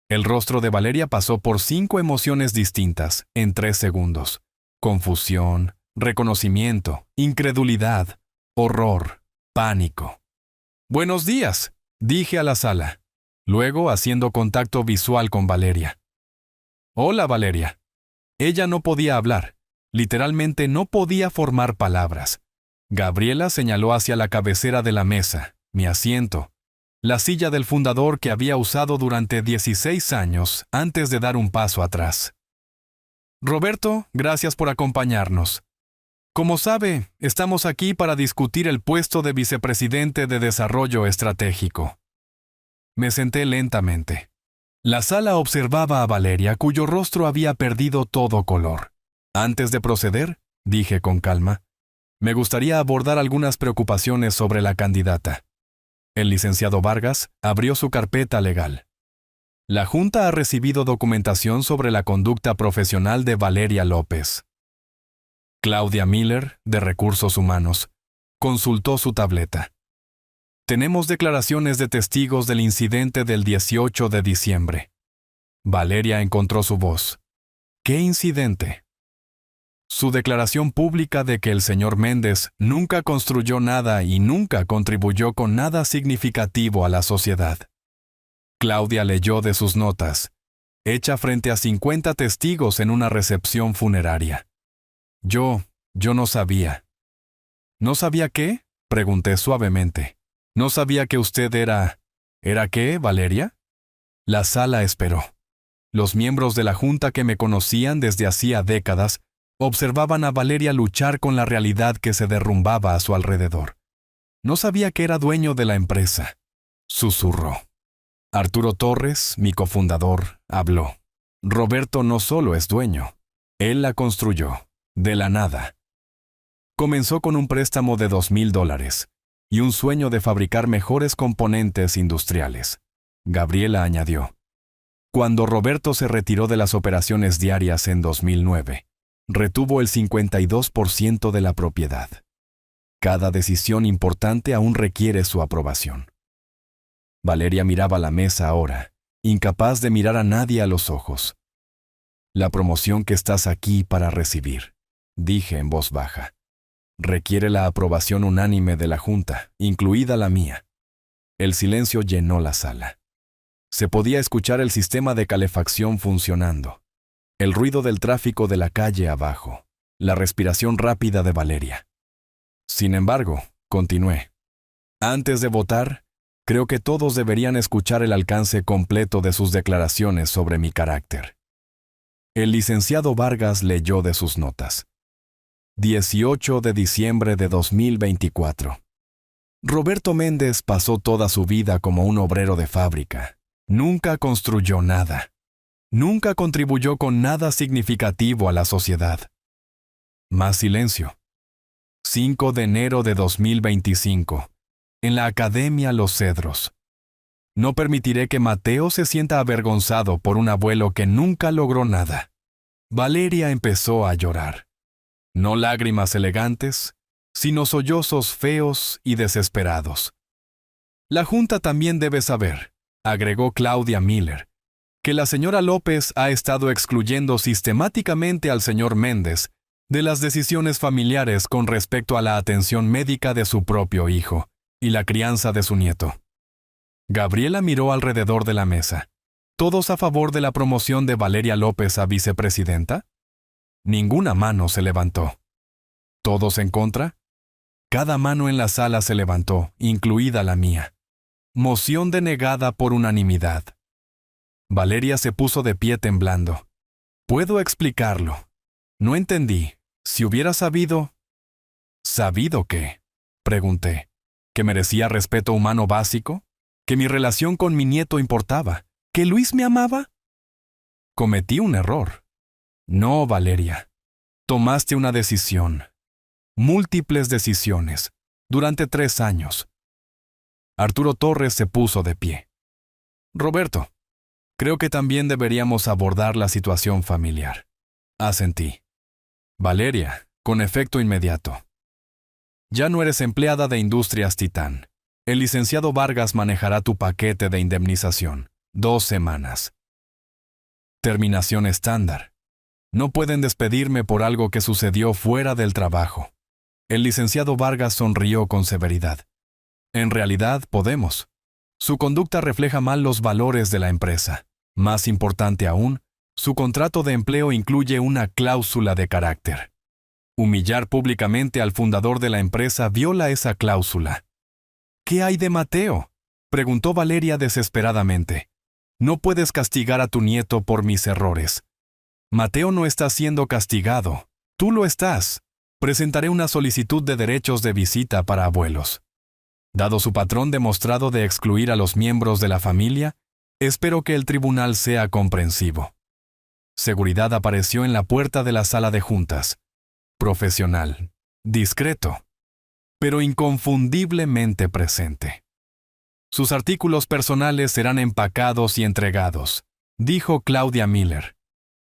El rostro de Valeria pasó por 5 emociones distintas en 3 segundos. Confusión, reconocimiento, incredulidad, horror, pánico. «Buenos días», dije a la sala, luego haciendo contacto visual con Valeria. «Hola, Valeria». Ella no podía hablar, literalmente no podía formar palabras. Gabriela señaló hacia la cabecera de la mesa, mi asiento, la silla del fundador que había usado durante 16 años antes de dar un paso atrás. «Roberto, gracias por acompañarnos. Como sabe, estamos aquí para discutir el puesto de vicepresidente de Desarrollo Estratégico». Me senté lentamente. La sala observaba a Valeria, cuyo rostro había perdido todo color. Antes de proceder, dije con calma, me gustaría abordar algunas preocupaciones sobre la candidata. El licenciado Vargas abrió su carpeta legal. La Junta ha recibido documentación sobre la conducta profesional de Valeria López. Claudia Miller, de Recursos Humanos, consultó su tableta. Tenemos declaraciones de testigos del incidente del 18 de diciembre. Valeria encontró su voz. ¿Qué incidente? Su declaración pública de que el señor Méndez nunca construyó nada y nunca contribuyó con nada significativo a la sociedad. Claudia leyó de sus notas, hecha frente a 50 testigos en una recepción funeraria. Yo no sabía. ¿No sabía qué? Pregunté suavemente. ¿No sabía que usted era... ¿Era qué, Valeria? La sala esperó. Los miembros de la Junta que me conocían desde hacía décadas observaban a Valeria luchar con la realidad que se derrumbaba a su alrededor. No sabía que era dueño de la empresa. Susurró. Arturo Torres, mi cofundador, habló. Roberto no solo es dueño. Él la construyó. De la nada. Comenzó con un préstamo de $2,000 y un sueño de fabricar mejores componentes industriales. Gabriela añadió. Cuando Roberto se retiró de las operaciones diarias en 2009, retuvo el 52% de la propiedad. Cada decisión importante aún requiere su aprobación. Valeria miraba la mesa ahora, incapaz de mirar a nadie a los ojos. La promoción que estás aquí para recibir, dije en voz baja, requiere la aprobación unánime de la Junta, incluida la mía. El silencio llenó la sala. Se podía escuchar el sistema de calefacción funcionando, el ruido del tráfico de la calle abajo, la respiración rápida de Valeria. Sin embargo, continué. Antes de votar, creo que todos deberían escuchar el alcance completo de sus declaraciones sobre mi carácter. El licenciado Vargas leyó de sus notas. 18 de diciembre de 2024. Roberto Méndez pasó toda su vida como un obrero de fábrica. Nunca construyó nada. Nunca contribuyó con nada significativo a la sociedad. Más silencio. 5 de enero de 2025. En la Academia Los Cedros. No permitiré que Mateo se sienta avergonzado por un abuelo que nunca logró nada. Valeria empezó a llorar. No lágrimas elegantes, sino sollozos feos y desesperados. La Junta también debe saber, agregó Claudia Miller, que la señora López ha estado excluyendo sistemáticamente al señor Méndez de las decisiones familiares con respecto a la atención médica de su propio hijo y la crianza de su nieto. Gabriela miró alrededor de la mesa. ¿Todos a favor de la promoción de Valeria López a vicepresidenta? Ninguna mano se levantó. ¿Todos en contra? Cada mano en la sala se levantó, incluida la mía. Moción denegada por unanimidad. Valeria se puso de pie temblando. Puedo explicarlo. No entendí. Si hubiera sabido... ¿Sabido qué? Pregunté. ¿Que merecía respeto humano básico? ¿Que mi relación con mi nieto importaba? ¿Que Luis me amaba? Cometí un error. No, Valeria. Tomaste una decisión. Múltiples decisiones. Durante 3 años. Arturo Torres se puso de pie. Roberto, creo que también deberíamos abordar la situación familiar. Asentí. Valeria, con efecto inmediato. Ya no eres empleada de Industrias Titán. El licenciado Vargas manejará tu paquete de indemnización. 2 semanas. Terminación estándar. No pueden despedirme por algo que sucedió fuera del trabajo. El licenciado Vargas sonrió con severidad. En realidad, podemos. Su conducta refleja mal los valores de la empresa. Más importante aún, su contrato de empleo incluye una cláusula de carácter. Humillar públicamente al fundador de la empresa viola esa cláusula. ¿Qué hay de Mateo?, preguntó Valeria desesperadamente. No puedes castigar a tu nieto por mis errores. Mateo no está siendo castigado. Tú lo estás. Presentaré una solicitud de derechos de visita para abuelos. Dado su patrón demostrado de excluir a los miembros de la familia, espero que el tribunal sea comprensivo. Seguridad apareció en la puerta de la sala de juntas. Profesional, discreto, pero inconfundiblemente presente. Sus artículos personales serán empacados y entregados, dijo Claudia Miller.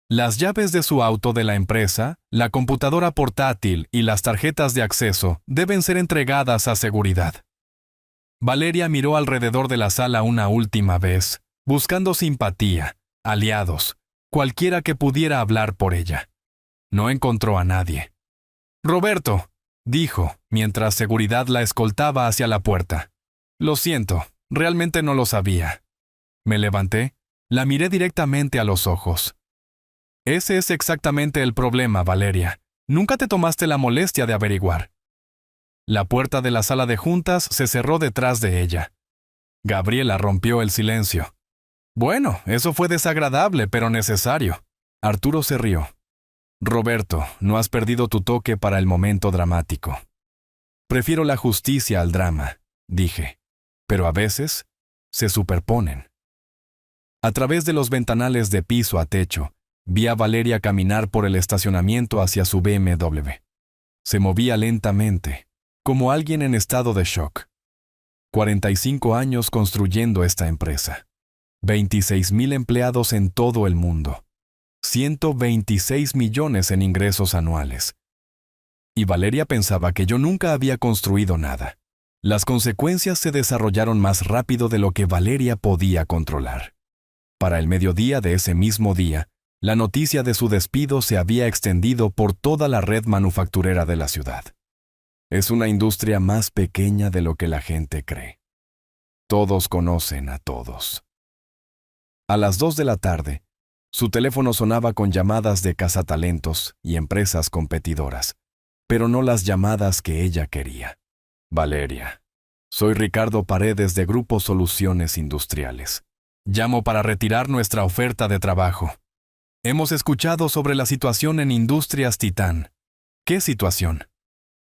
Las llaves de su auto de la empresa, la computadora portátil y las tarjetas de acceso deben ser entregadas a seguridad. Valeria miró alrededor de la sala una última vez, buscando simpatía, aliados, cualquiera que pudiera hablar por ella. No encontró a nadie. «Roberto», dijo, mientras seguridad la escoltaba hacia la puerta. «Lo siento, realmente no lo sabía». Me levanté, la miré directamente a los ojos. «Ese es exactamente el problema, Valeria. Nunca te tomaste la molestia de averiguar». La puerta de la sala de juntas se cerró detrás de ella. Gabriela rompió el silencio. «Bueno, eso fue desagradable, pero necesario». Arturo se rió. «Roberto, no has perdido tu toque para el momento dramático». «Prefiero la justicia al drama», dije. «Pero a veces se superponen». A través de los ventanales de piso a techo, vi a Valeria caminar por el estacionamiento hacia su BMW. Se movía lentamente, como alguien en estado de shock. 45 años construyendo esta empresa. 26,000 empleados en todo el mundo. 126 millones en ingresos anuales. Y Valeria pensaba que yo nunca había construido nada. Las consecuencias se desarrollaron más rápido de lo que Valeria podía controlar. Para el mediodía de ese mismo día, la noticia de su despido se había extendido por toda la red manufacturera de la ciudad. Es una industria más pequeña de lo que la gente cree. Todos conocen a todos. A las 2 de la tarde, su teléfono sonaba con llamadas de cazatalentos y empresas competidoras, pero no las llamadas que ella quería. Valeria, soy Ricardo Paredes de Grupo Soluciones Industriales. Llamo para retirar nuestra oferta de trabajo. Hemos escuchado sobre la situación en Industrias Titán. ¿Qué situación?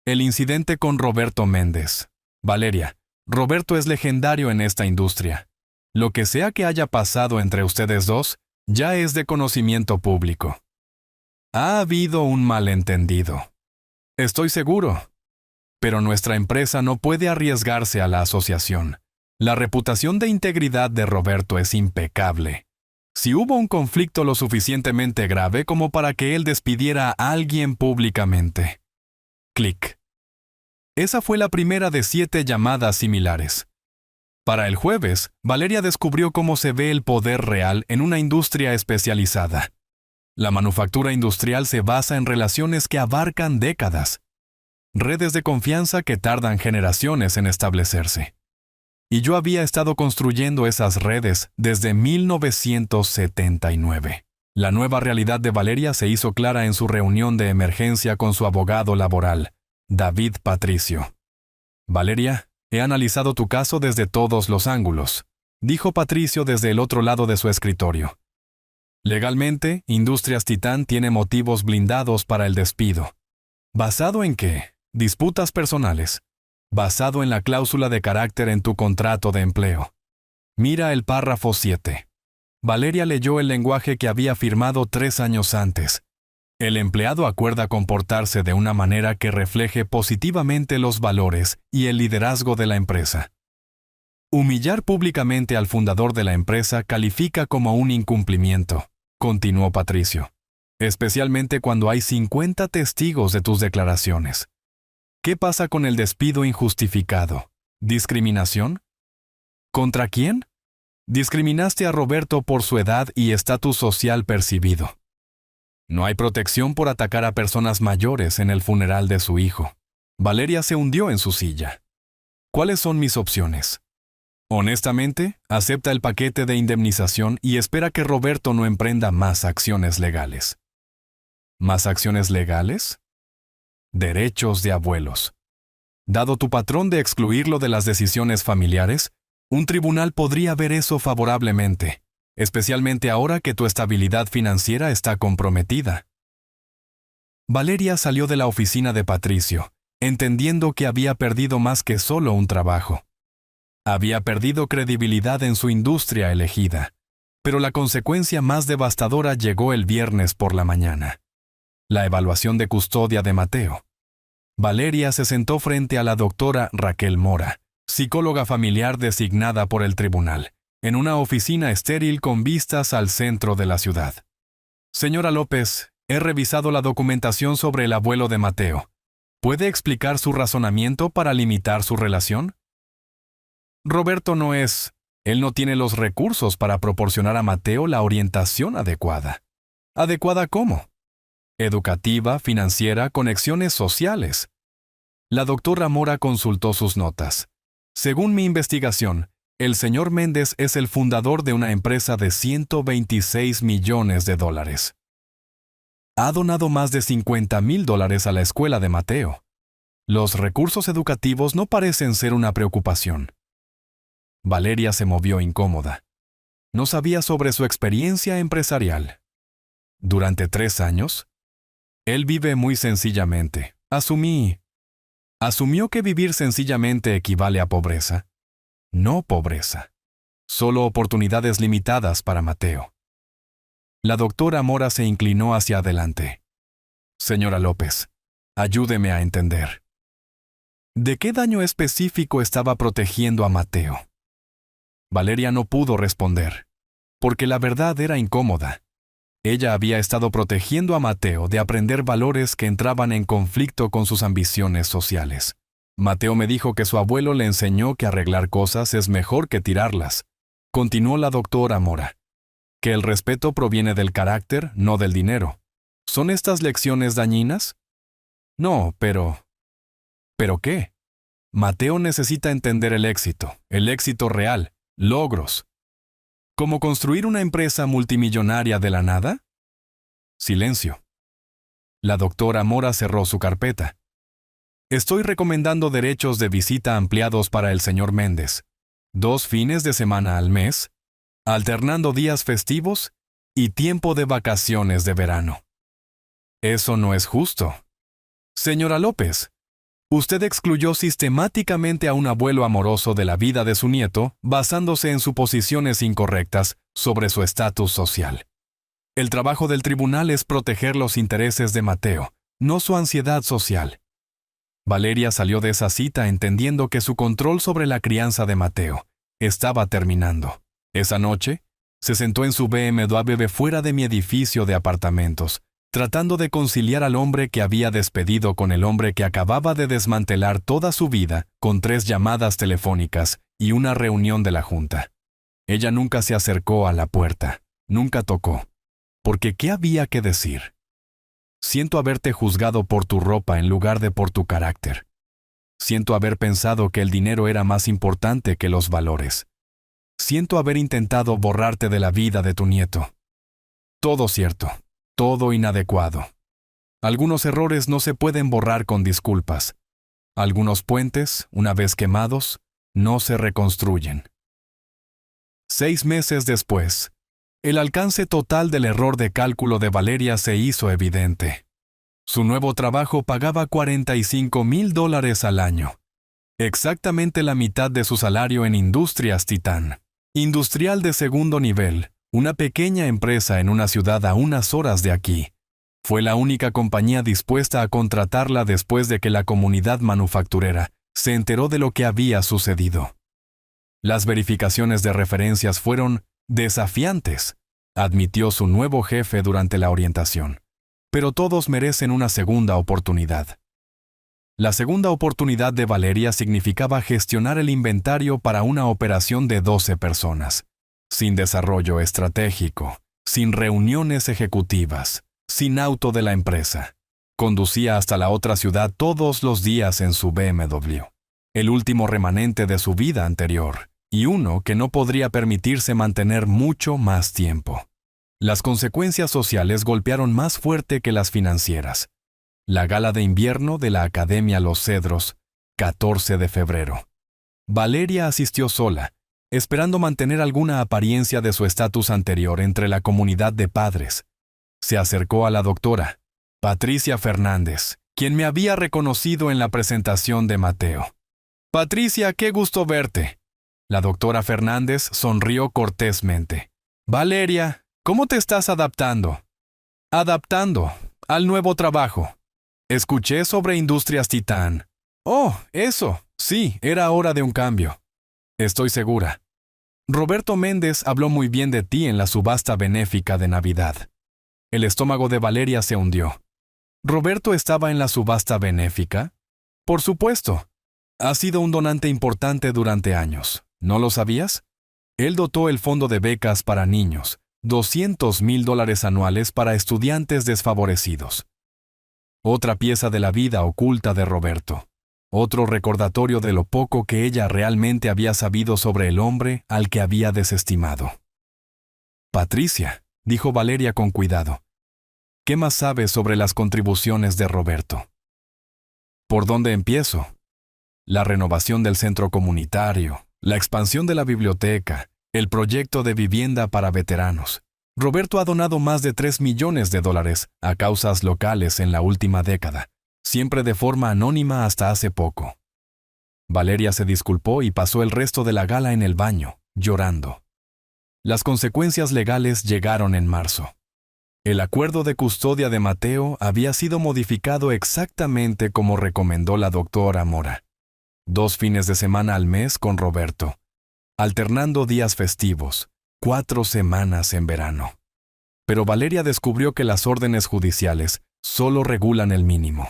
El incidente con Roberto Méndez. Valeria, Roberto es legendario en esta industria. Lo que sea que haya pasado entre ustedes dos, ya es de conocimiento público. Ha habido un malentendido. Estoy seguro. Pero nuestra empresa no puede arriesgarse a la asociación. La reputación de integridad de Roberto es impecable. Si hubo un conflicto lo suficientemente grave como para que él despidiera a alguien públicamente. Clic. Esa fue la primera de 7 llamadas similares. Para el jueves, Valeria descubrió cómo se ve el poder real en una industria especializada. La manufactura industrial se basa en relaciones que abarcan décadas. Redes de confianza que tardan generaciones en establecerse. Y yo había estado construyendo esas redes desde 1979. La nueva realidad de Valeria se hizo clara en su reunión de emergencia con su abogado laboral, David Patricio. Valeria, he analizado tu caso desde todos los ángulos, dijo Patricio desde el otro lado de su escritorio. Legalmente, Industrias Titán tiene motivos blindados para el despido. ¿Basado en qué? Disputas personales. Basado en la cláusula de carácter en tu contrato de empleo. Mira el párrafo 7. Valeria leyó el lenguaje que había firmado 3 años antes. El empleado acuerda comportarse de una manera que refleje positivamente los valores y el liderazgo de la empresa. Humillar públicamente al fundador de la empresa califica como un incumplimiento, continuó Patricio, especialmente cuando hay 50 testigos de tus declaraciones. ¿Qué pasa con el despido injustificado? ¿Discriminación? ¿Contra quién? Discriminaste a Roberto por su edad y estatus social percibido. No hay protección por atacar a personas mayores en el funeral de su hijo. Valeria se hundió en su silla. ¿Cuáles son mis opciones? Honestamente, acepta el paquete de indemnización y espera que Roberto no emprenda más acciones legales. ¿Más acciones legales? Derechos de abuelos. Dado tu patrón de excluirlo de las decisiones familiares, un tribunal podría ver eso favorablemente, especialmente ahora que tu estabilidad financiera está comprometida. Valeria salió de la oficina de Patricio, entendiendo que había perdido más que solo un trabajo. Había perdido credibilidad en su industria elegida, pero la consecuencia más devastadora llegó el viernes por la mañana. La evaluación de custodia de Mateo. Valeria se sentó frente a la doctora Raquel Mora, psicóloga familiar designada por el tribunal, en una oficina estéril con vistas al centro de la ciudad. Señora López, he revisado la documentación sobre el abuelo de Mateo. ¿Puede explicar su razonamiento para limitar su relación? Roberto no es... Él no tiene los recursos para proporcionar a Mateo la orientación adecuada. ¿Adecuada cómo? Educativa, financiera, conexiones sociales. La doctora Mora consultó sus notas. Según mi investigación, el señor Méndez es el fundador de una empresa de $126 millones. Ha donado más de $50,000 a la escuela de Mateo. Los recursos educativos no parecen ser una preocupación. Valeria se movió incómoda. No sabía sobre su experiencia empresarial. Durante 3 años, él vive muy sencillamente. ¿Asumió que vivir sencillamente equivale a pobreza? No pobreza. Solo oportunidades limitadas para Mateo. La doctora Mora se inclinó hacia adelante. Señora López, ayúdeme a entender. ¿De qué daño específico estaba protegiendo a Mateo? Valeria no pudo responder, porque la verdad era incómoda. Ella había estado protegiendo a Mateo de aprender valores que entraban en conflicto con sus ambiciones sociales. Mateo me dijo que su abuelo le enseñó que arreglar cosas es mejor que tirarlas. Continuó la doctora Mora. Que el respeto proviene del carácter, no del dinero. ¿Son estas lecciones dañinas? No, pero... ¿Pero qué? Mateo necesita entender el éxito real, logros. ¿Cómo construir una empresa multimillonaria de la nada? Silencio. La doctora Mora cerró su carpeta. Estoy recomendando derechos de visita ampliados para el señor Méndez. 2 fines de semana al mes, alternando días festivos y tiempo de vacaciones de verano. Eso no es justo. Señora López, usted excluyó sistemáticamente a un abuelo amoroso de la vida de su nieto basándose en suposiciones incorrectas sobre su estatus social. El trabajo del tribunal es proteger los intereses de Mateo, no su ansiedad social. Valeria salió de esa cita entendiendo que su control sobre la crianza de Mateo estaba terminando. Esa noche, Se sentó en su BMW fuera de mi edificio de apartamentos, tratando de conciliar al hombre que había despedido con el hombre que acababa de desmantelar toda su vida con 3 llamadas telefónicas y una reunión de la junta. Ella nunca se acercó a la puerta, nunca tocó. Porque ¿qué había que decir? Siento haberte juzgado por tu ropa en lugar de por tu carácter. Siento haber pensado que el dinero era más importante que los valores. Siento haber intentado borrarte de la vida de tu nieto. Todo cierto, todo inadecuado. Algunos errores no se pueden borrar con disculpas. Algunos puentes, una vez quemados, no se reconstruyen. 6 meses después, el alcance total del error de cálculo de Valeria se hizo evidente. Su nuevo trabajo pagaba $45,000 al año, exactamente la mitad de su salario en Industrias Titán. Industrial de segundo nivel, una pequeña empresa en una ciudad a unas horas de aquí. Fue la única compañía dispuesta a contratarla después de que la comunidad manufacturera se enteró de lo que había sucedido. Las verificaciones de referencias fueron desafiantes, admitió su nuevo jefe durante la orientación. Pero todos merecen una segunda oportunidad. La segunda oportunidad de Valeria significaba gestionar el inventario para una operación de 12 personas, sin desarrollo estratégico, sin reuniones ejecutivas, sin auto de la empresa. Conducía hasta la otra ciudad todos los días en su BMW, el último remanente de su vida anterior, y uno que no podría permitirse mantener mucho más tiempo. Las consecuencias sociales golpearon más fuerte que las financieras. La gala de invierno de la Academia Los Cedros, 14 de febrero. Valeria asistió sola, esperando mantener alguna apariencia de su estatus anterior entre la comunidad de padres. Se acercó a la doctora, Patricia Fernández, quien me había reconocido en la presentación de Mateo. «Patricia, qué gusto verte». La doctora Fernández sonrió cortésmente. «Valeria, ¿cómo te estás adaptando?» «Adaptando al nuevo trabajo. Escuché sobre Industrias Titán». «Oh, eso. Sí, era hora de un cambio». «Estoy segura. Roberto Méndez habló muy bien de ti en la subasta benéfica de Navidad». El estómago de Valeria se hundió. ¿Roberto estaba en la subasta benéfica? Por supuesto. Ha sido un donante importante durante años. ¿No lo sabías? Él dotó el fondo de becas para niños, $200,000 anuales para estudiantes desfavorecidos. Otra pieza de la vida oculta de Roberto. Otro recordatorio de lo poco que ella realmente había sabido sobre el hombre al que había desestimado. «Patricia», dijo Valeria con cuidado, «¿qué más sabes sobre las contribuciones de Roberto?» ¿Por dónde empiezo? La renovación del centro comunitario, la expansión de la biblioteca, el proyecto de vivienda para veteranos. Roberto ha donado más de $3 millones a causas locales en la última década, siempre de forma anónima hasta hace poco. Valeria se disculpó y pasó el resto de la gala en el baño, llorando. Las consecuencias legales llegaron en marzo. El acuerdo de custodia de Mateo había sido modificado exactamente como recomendó la doctora Mora. 2 fines de semana al mes con Roberto, alternando días festivos, 4 semanas en verano. Pero Valeria descubrió que las órdenes judiciales solo regulan el mínimo.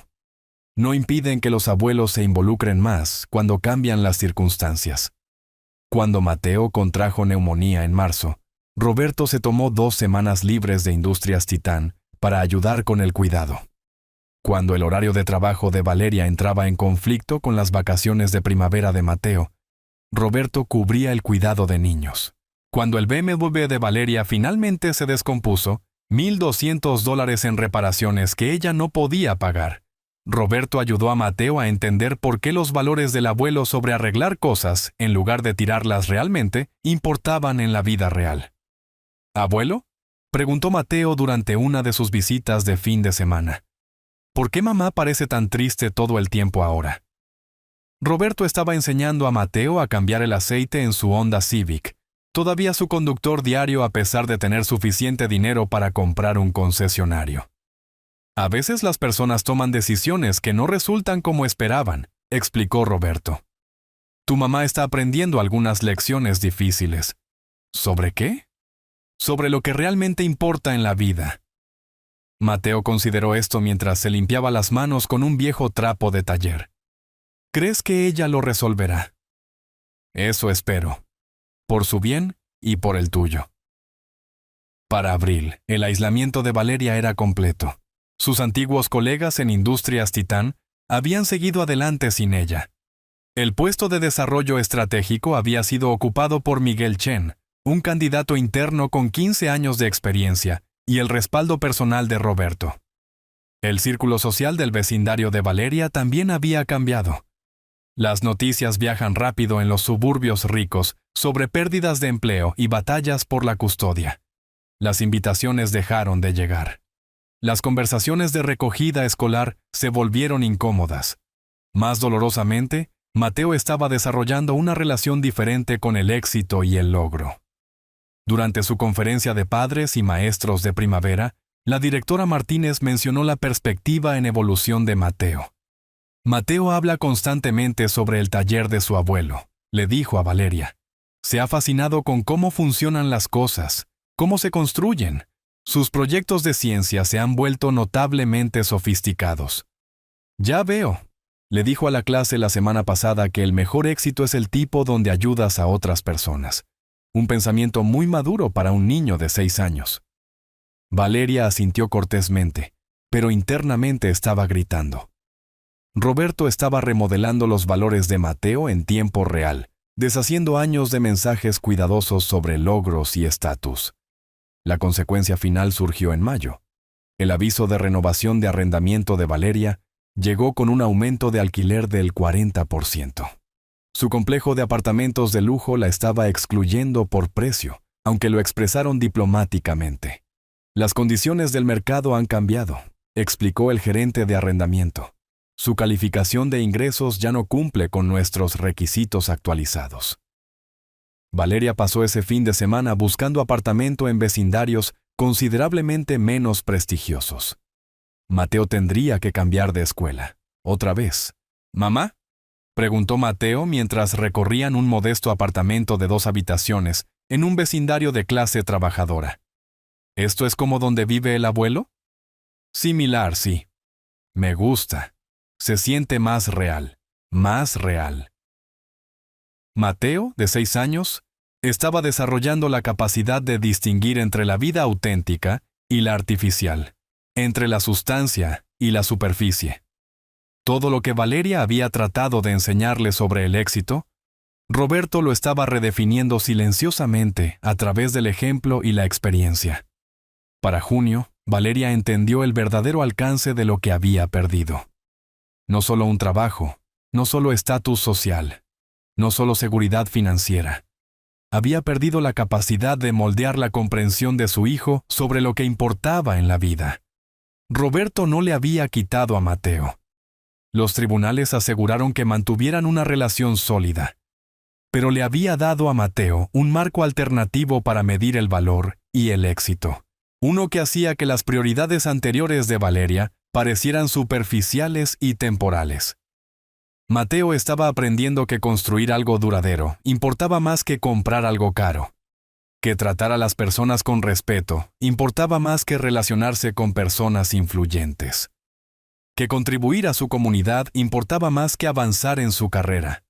No impiden que los abuelos se involucren más cuando cambian las circunstancias. Cuando Mateo contrajo neumonía en marzo, Roberto se tomó 2 semanas libres de Industrias Titán para ayudar con el cuidado. Cuando el horario de trabajo de Valeria entraba en conflicto con las vacaciones de primavera de Mateo, Roberto cubría el cuidado de niños. Cuando el BMW de Valeria finalmente se descompuso, $1,200 en reparaciones que ella no podía pagar, Roberto ayudó a Mateo a entender por qué los valores del abuelo sobre arreglar cosas, en lugar de tirarlas realmente, importaban en la vida real. ¿Abuelo?, preguntó Mateo durante una de sus visitas de fin de semana. ¿Por qué mamá parece tan triste todo el tiempo ahora? Roberto estaba enseñando a Mateo a cambiar el aceite en su Honda Civic, todavía su conductor diario a pesar de tener suficiente dinero para comprar un concesionario. A veces las personas toman decisiones que no resultan como esperaban, explicó Roberto. Tu mamá está aprendiendo algunas lecciones difíciles. ¿Sobre qué? sobre lo que realmente importa en la vida. Mateo consideró esto mientras se limpiaba las manos con un viejo trapo de taller. ¿Crees que ella lo resolverá? Eso espero, por su bien y por el tuyo. Para abril, el aislamiento de Valeria era completo. Sus antiguos colegas en Industrias Titán habían seguido adelante sin ella. El puesto de desarrollo estratégico había sido ocupado por Miguel Chen, un candidato interno con 15 años de experiencia y el respaldo personal de Roberto. El círculo social del vecindario de Valeria también había cambiado. Las noticias viajan rápido en los suburbios ricos sobre pérdidas de empleo y batallas por la custodia. Las invitaciones dejaron de llegar. Las conversaciones de recogida escolar se volvieron incómodas. Más dolorosamente, Mateo estaba desarrollando una relación diferente con el éxito y el logro. Durante su conferencia de padres y maestros de primavera, la directora Martínez mencionó la perspectiva en evolución de Mateo. Mateo habla constantemente sobre el taller de su abuelo, le dijo a Valeria. Se ha fascinado con cómo funcionan las cosas, cómo se construyen. Sus proyectos de ciencia se han vuelto notablemente sofisticados. Ya veo, le dijo a la clase la semana pasada que el mejor éxito es el tipo donde ayudas a otras personas. Un pensamiento muy maduro para un niño de 6 años. Valeria asintió cortésmente, pero internamente estaba gritando. Roberto estaba remodelando los valores de Mateo en tiempo real, deshaciendo años de mensajes cuidadosos sobre logros y estatus. La consecuencia final surgió en mayo. El aviso de renovación de arrendamiento de Valeria llegó con un aumento de alquiler del 40%. Su complejo de apartamentos de lujo la estaba excluyendo por precio, aunque lo expresaron diplomáticamente. Las condiciones del mercado han cambiado, explicó el gerente de arrendamiento. Su calificación de ingresos ya no cumple con nuestros requisitos actualizados. Valeria pasó ese fin de semana buscando apartamento en vecindarios considerablemente menos prestigiosos. Mateo tendría que cambiar de escuela. Otra vez. ¿Mamá?, preguntó Mateo mientras recorrían un modesto apartamento de 2 habitaciones en un vecindario de clase trabajadora. ¿Esto es como donde vive el abuelo? Similar, sí. Me gusta. Se siente más real. Más real. Mateo, de 6 años, estaba desarrollando la capacidad de distinguir entre la vida auténtica y la artificial, entre la sustancia y la superficie. Todo lo que Valeria había tratado de enseñarle sobre el éxito, Roberto lo estaba redefiniendo silenciosamente a través del ejemplo y la experiencia. Para junio, Valeria entendió el verdadero alcance de lo que había perdido. No solo un trabajo, no solo estatus social, no solo seguridad financiera. Había perdido la capacidad de moldear la comprensión de su hijo sobre lo que importaba en la vida. Roberto no le había quitado a Mateo. Los tribunales aseguraron que mantuvieran una relación sólida, pero le había dado a Mateo un marco alternativo para medir el valor y el éxito, uno que hacía que las prioridades anteriores de Valeria parecieran superficiales y temporales. Mateo estaba aprendiendo que construir algo duradero importaba más que comprar algo caro, que tratar a las personas con respeto importaba más que relacionarse con personas influyentes, que contribuir a su comunidad importaba más que avanzar en su carrera.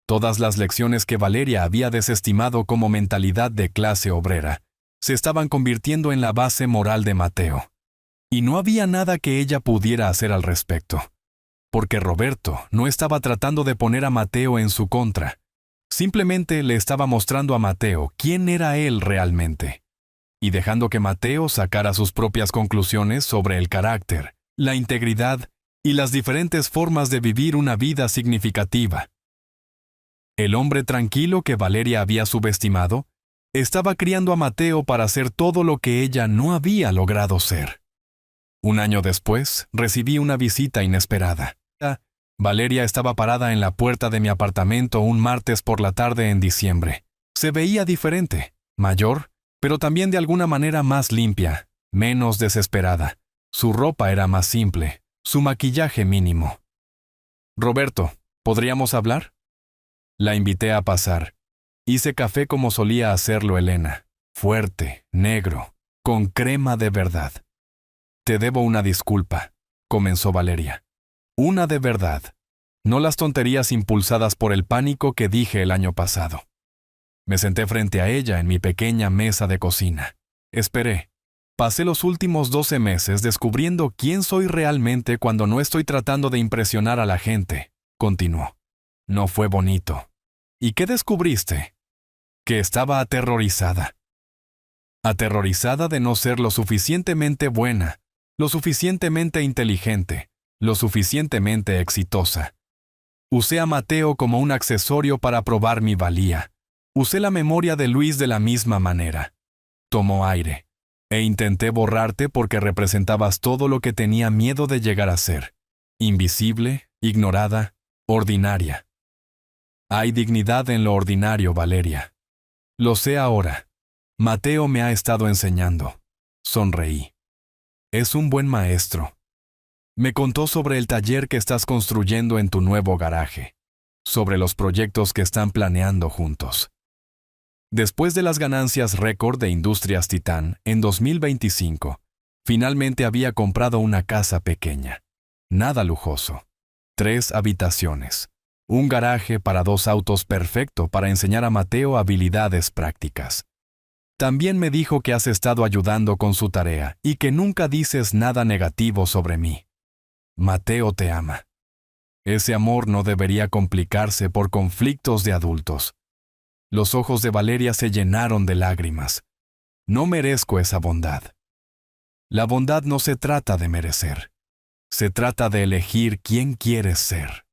Todas las lecciones que Valeria había desestimado como mentalidad de clase obrera se estaban convirtiendo en la base moral de Mateo. Y no había nada que ella pudiera hacer al respecto, porque Roberto no estaba tratando de poner a Mateo en su contra. Simplemente le estaba mostrando a Mateo quién era él realmente, y dejando que Mateo sacara sus propias conclusiones sobre el carácter, la integridad y las diferentes formas de vivir una vida significativa. El hombre tranquilo que Valeria había subestimado estaba criando a Mateo para ser todo lo que ella no había logrado ser. Un año después, recibí una visita inesperada. Valeria estaba parada en la puerta de mi apartamento un martes por la tarde en diciembre. Se veía diferente, mayor, pero también de alguna manera más limpia, menos desesperada. Su ropa era más simple, su maquillaje mínimo. «Roberto, ¿podríamos hablar?». La invité a pasar. Hice café como solía hacerlo Elena. fuerte, negro, con crema de verdad. Te debo una disculpa, comenzó Valeria. Una de verdad. No las tonterías impulsadas por el pánico que dije el año pasado. Me senté frente a ella en mi pequeña mesa de cocina. Esperé. Pasé los últimos 12 meses descubriendo quién soy realmente cuando no estoy tratando de impresionar a la gente, continuó. No fue bonito. ¿Y qué descubriste? Que estaba aterrorizada. Aterrorizada de no ser lo suficientemente buena, lo suficientemente inteligente, lo suficientemente exitosa. Usé a Mateo como un accesorio para probar mi valía. Usé la memoria de Luis de la misma manera. Tomó aire. E intenté borrarte porque representabas todo lo que tenía miedo de llegar a ser. Invisible, ignorada, ordinaria. Hay dignidad en lo ordinario, Valeria. Lo sé ahora. Mateo me ha estado enseñando. Sonreí. Es un buen maestro. Me contó sobre el taller que estás construyendo en tu nuevo garaje, sobre los proyectos que están planeando juntos. Después de las ganancias récord de Industrias Titán en 2025, finalmente había comprado una casa pequeña. Nada lujoso. 3 habitaciones. Un garaje para 2 autos perfecto para enseñar a Mateo habilidades prácticas. También me dijo que has estado ayudando con su tarea y que nunca dices nada negativo sobre mí. Mateo te ama. Ese amor no debería complicarse por conflictos de adultos. Los ojos de Valeria se llenaron de lágrimas. No merezco esa bondad. La bondad no se trata de merecer. Se trata de elegir quién quieres ser.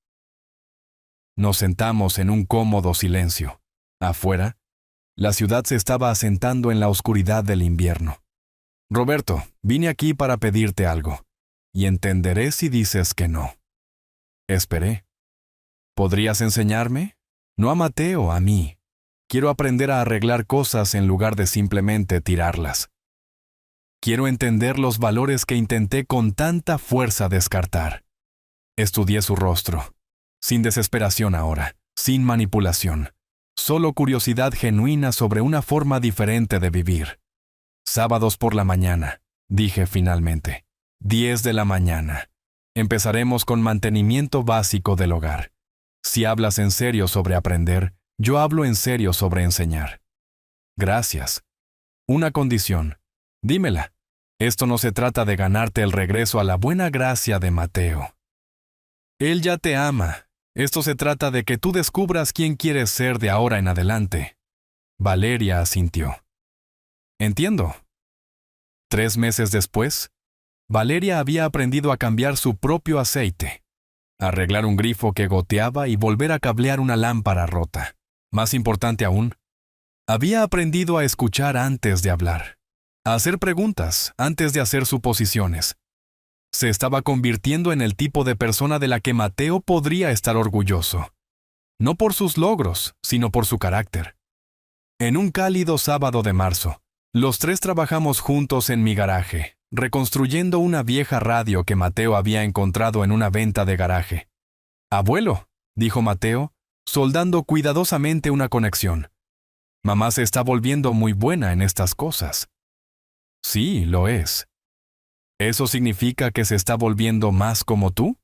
Nos sentamos en un cómodo silencio. Afuera, la ciudad se estaba asentando en la oscuridad del invierno. Roberto, vine aquí para pedirte algo, y entenderé si dices que no. Esperé. ¿Podrías enseñarme? No a Mateo, a mí. Quiero aprender a arreglar cosas en lugar de simplemente tirarlas. Quiero entender los valores que intenté con tanta fuerza descartar. Estudié su rostro. Sin desesperación ahora, sin manipulación. Solo curiosidad genuina sobre una forma diferente de vivir. Sábados por la mañana, dije finalmente. 10 de la mañana. Empezaremos con mantenimiento básico del hogar. Si hablas en serio sobre aprender, yo hablo en serio sobre enseñar. Gracias. Una condición. Dímela. Esto no se trata de ganarte el regreso a la buena gracia de Mateo. Él ya te ama. Esto se trata de que tú descubras quién quieres ser de ahora en adelante. Valeria asintió. Entiendo. 3 meses después, Valeria había aprendido a cambiar su propio aceite, arreglar un grifo que goteaba y volver a cablear una lámpara rota. Más importante aún, había aprendido a escuchar antes de hablar, a hacer preguntas antes de hacer suposiciones. Se estaba convirtiendo en el tipo de persona de la que Mateo podría estar orgulloso. No por sus logros, sino por su carácter. En un cálido sábado de marzo, los 3 trabajamos juntos en mi garaje, reconstruyendo una vieja radio que Mateo había encontrado en una venta de garaje. «Abuelo», dijo Mateo, soldando cuidadosamente una conexión. «Mamá se está volviendo muy buena en estas cosas». «Sí, lo es». ¿Eso significa que se está volviendo más como tú?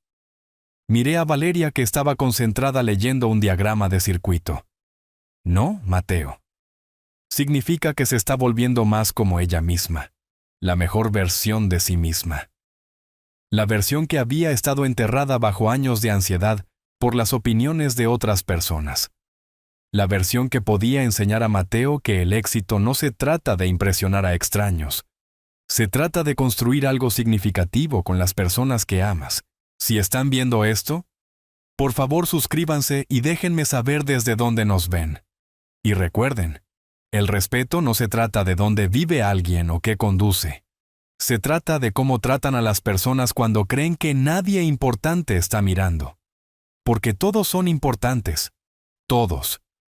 Miré a Valeria que estaba concentrada leyendo un diagrama de circuito. No, Mateo. Significa que se está volviendo más como ella misma, la mejor versión de sí misma. La versión que había estado enterrada bajo años de ansiedad por las opiniones de otras personas. La versión que podía enseñar a Mateo que el éxito no se trata de impresionar a extraños. Se trata de construir algo significativo con las personas que amas. Si están viendo esto, por favor suscríbanse y déjenme saber desde dónde nos ven. Y recuerden, el respeto no se trata de dónde vive alguien o qué conduce. Se trata de cómo tratan a las personas cuando creen que nadie importante está mirando. Porque todos son importantes. Todos.